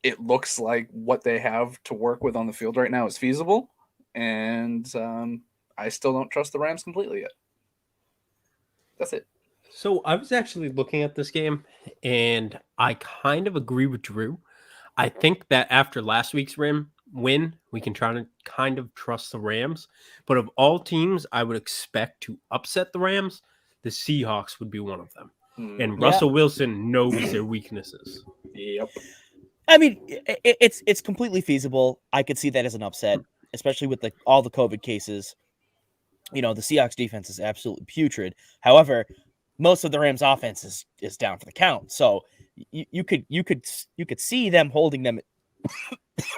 it looks like what they have to work with on the field right now is feasible. And I still don't trust the Rams completely yet. That's it. So I was actually looking at this game, and I kind of agree with Drew. I think that after last week's win, we can try to kind of trust the Rams. But of all teams I would expect to upset the Rams, the Seahawks would be one of them. And Russell Wilson knows their weaknesses. Yep. I mean, it's completely feasible. I could see that as an upset, especially with all the COVID cases. You know, the Seahawks defense is absolutely putrid. However, most of the Rams offense is down for the count. So you could see them holding them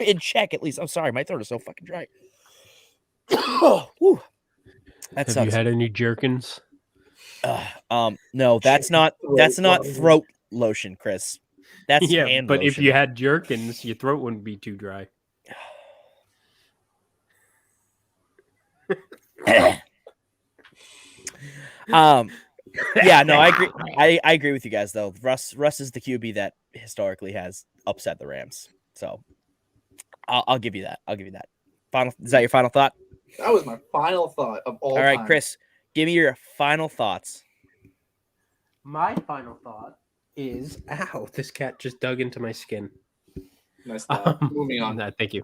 in check at least. I'm sorry, my throat is so fucking dry. Whew. That Have sucks. you had any jerkins? No, that's not throat lotion, Chris. That's Yeah, hand but if lotion. you had jerkins, your throat wouldn't be too dry. Yeah, no, I agree. I agree with you guys though. Russ is the QB that historically has upset the Rams. So I'll give you that. I'll give you that. Is that your final thought? That was my final thought of all right, time. Chris, give me your final thoughts. My final thought is, ow, this cat just dug into my skin. Nice thought. Moving on. No, thank you.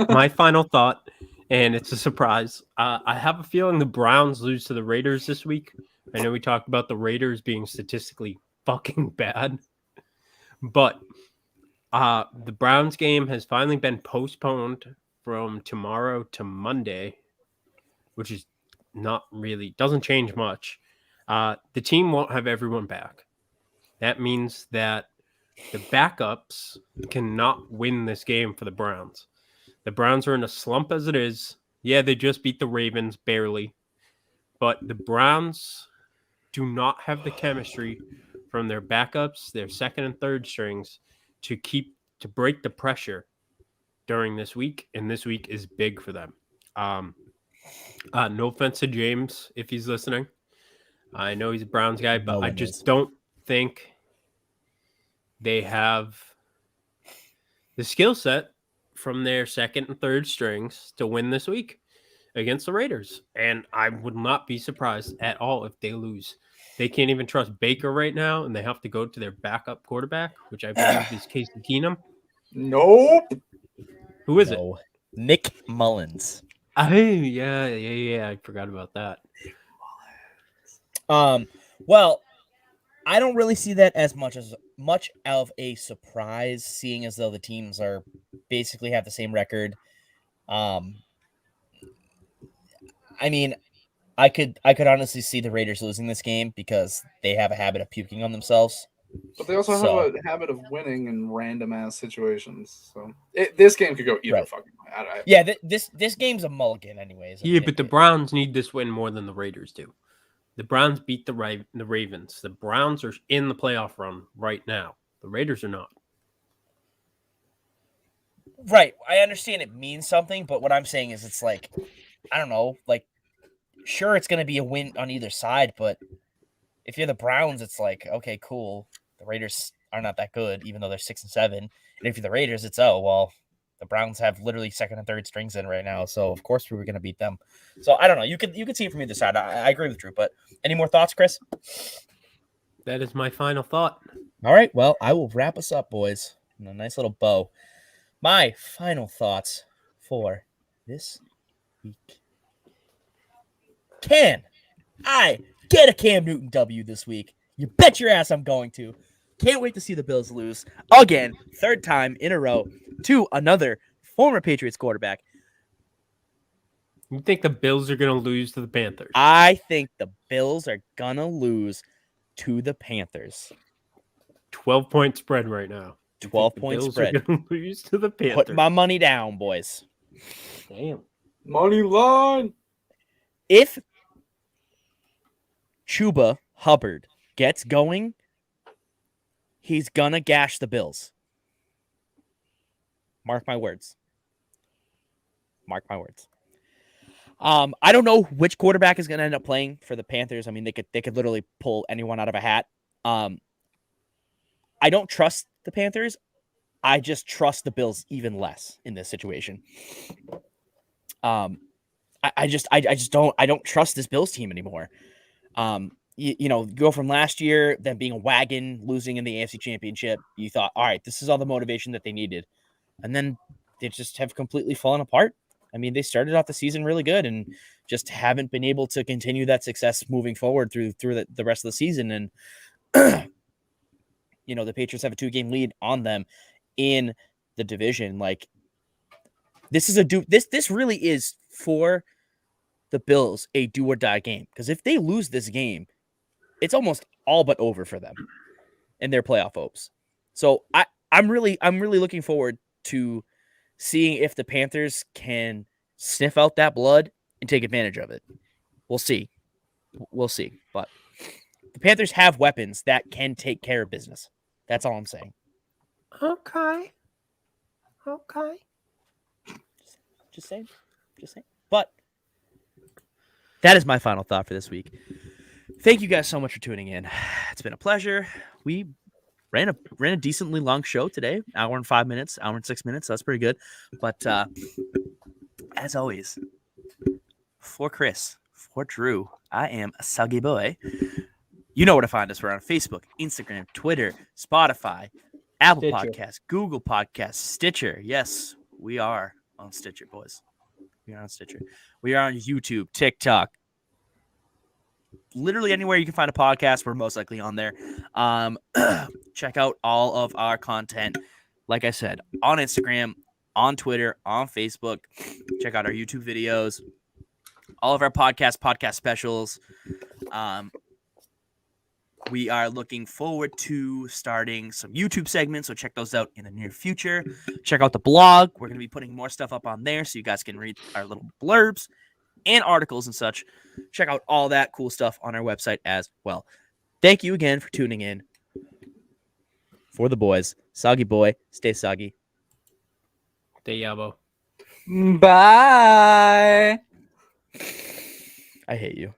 My final thought, and it's a surprise. I have a feeling the Browns lose to the Raiders this week. I know we talked about the Raiders being statistically fucking bad, but the Browns game has finally been postponed from tomorrow to Monday, which is not really, doesn't change much. The team won't have everyone back. That means that the backups cannot win this game for the Browns. The Browns are in a slump as it is. Yeah, they just beat the Ravens barely, but the Browns do not have the chemistry from their backups, their second and third strings, to break the pressure during this week, and this week is big for them. No offense to James if he's listening. I know he's a Browns guy, but I just don't think they have the skill set from their second and third strings to win this week against the Raiders. And I would not be surprised at all if they lose. They can't even trust Baker right now, and they have to go to their backup quarterback, which I believe is Casey Keenum. Nope. Who is it? Nick Mullins. Oh, yeah. I forgot about that. Well, I don't really see that as much of a surprise, seeing as though the teams are basically have the same record. I mean, I could honestly see the Raiders losing this game because they have a habit of puking on themselves. But they also have a habit of winning in random ass situations. So this game could go either fucking way. Yeah, this game's a mulligan, anyways. Yeah, but the Browns need this win more than the Raiders do. The Browns beat the Ravens. The Browns are in the playoff run right now. The Raiders are not. Right. I understand it means something, but what I'm saying is it's like, I don't know, like, sure, it's going to be a win on either side, but if you're the Browns, it's like, okay, cool. The Raiders are not that good, even though they're 6-7. And if you're the Raiders, it's, oh, well, the Browns have literally second and third strings in right now, so of course we were going to beat them. So I don't know. You could see it from either side. I agree with Drew, but any more thoughts, Chris? That is my final thought. All right. Well, I will wrap us up, boys, in a nice little bow. My final thoughts for this week. Can I get a Cam Newton W this week? You bet your ass I'm going to. Can't wait to see the Bills lose again, third time in a row, to another former Patriots quarterback. You think the Bills are going to lose to the Panthers? I think the Bills are going to lose to the Panthers. 12-point spread right now. 12-point spread. Bills are going to lose to the Panthers. Put my money down, boys. Damn. Money line. If Chuba Hubbard gets going, he's gonna gash the Bills. Mark my words. Mark my words. I don't know which quarterback is gonna end up playing for the Panthers. I mean, they could literally pull anyone out of a hat. I don't trust the Panthers. I just trust the Bills even less in this situation. I just don't trust this Bills team anymore. You know, go from last year, them being a wagon, losing in the AFC Championship. You thought, all right, this is all the motivation that they needed. And then they just have completely fallen apart. I mean, they started off the season really good and just haven't been able to continue that success moving forward through the rest of the season. And, you know, the Patriots have a 2-game lead on them in the division. Like, this is this really is for the Bills a do or die game. Because if they lose this game, it's almost all but over for them and their playoff hopes. So I'm really looking forward to seeing if the Panthers can sniff out that blood and take advantage of it. We'll see. But the Panthers have weapons that can take care of business. That's all I'm saying. Okay. Just saying. But that is my final thought for this week. Thank you guys so much for tuning in. It's been a pleasure. We ran a decently long show today, hour and 5 minutes, hour and 6 minutes. So that's pretty good. But as always, for Chris, for Drew, I am a Soggy Boy. You know where to find us. We're on Facebook, Instagram, Twitter, Spotify, Apple Stitcher. Podcasts, Google Podcasts, Stitcher. Yes, we are on Stitcher, boys. We are on Stitcher. We are on YouTube, TikTok. Literally anywhere you can find a podcast, we're most likely on there. Check out all of our content. Like I said, on Instagram, on Twitter, on Facebook. Check out our YouTube videos. All of our podcast specials. We are looking forward to starting some YouTube segments, so check those out in the near future. Check out the blog. We're going to be putting more stuff up on there so you guys can read our little blurbs and articles and such. Check out all that cool stuff on our website as well. Thank you again for tuning in. For the boys, Soggy Boy, stay soggy. Stay yabo. Bye. I hate you.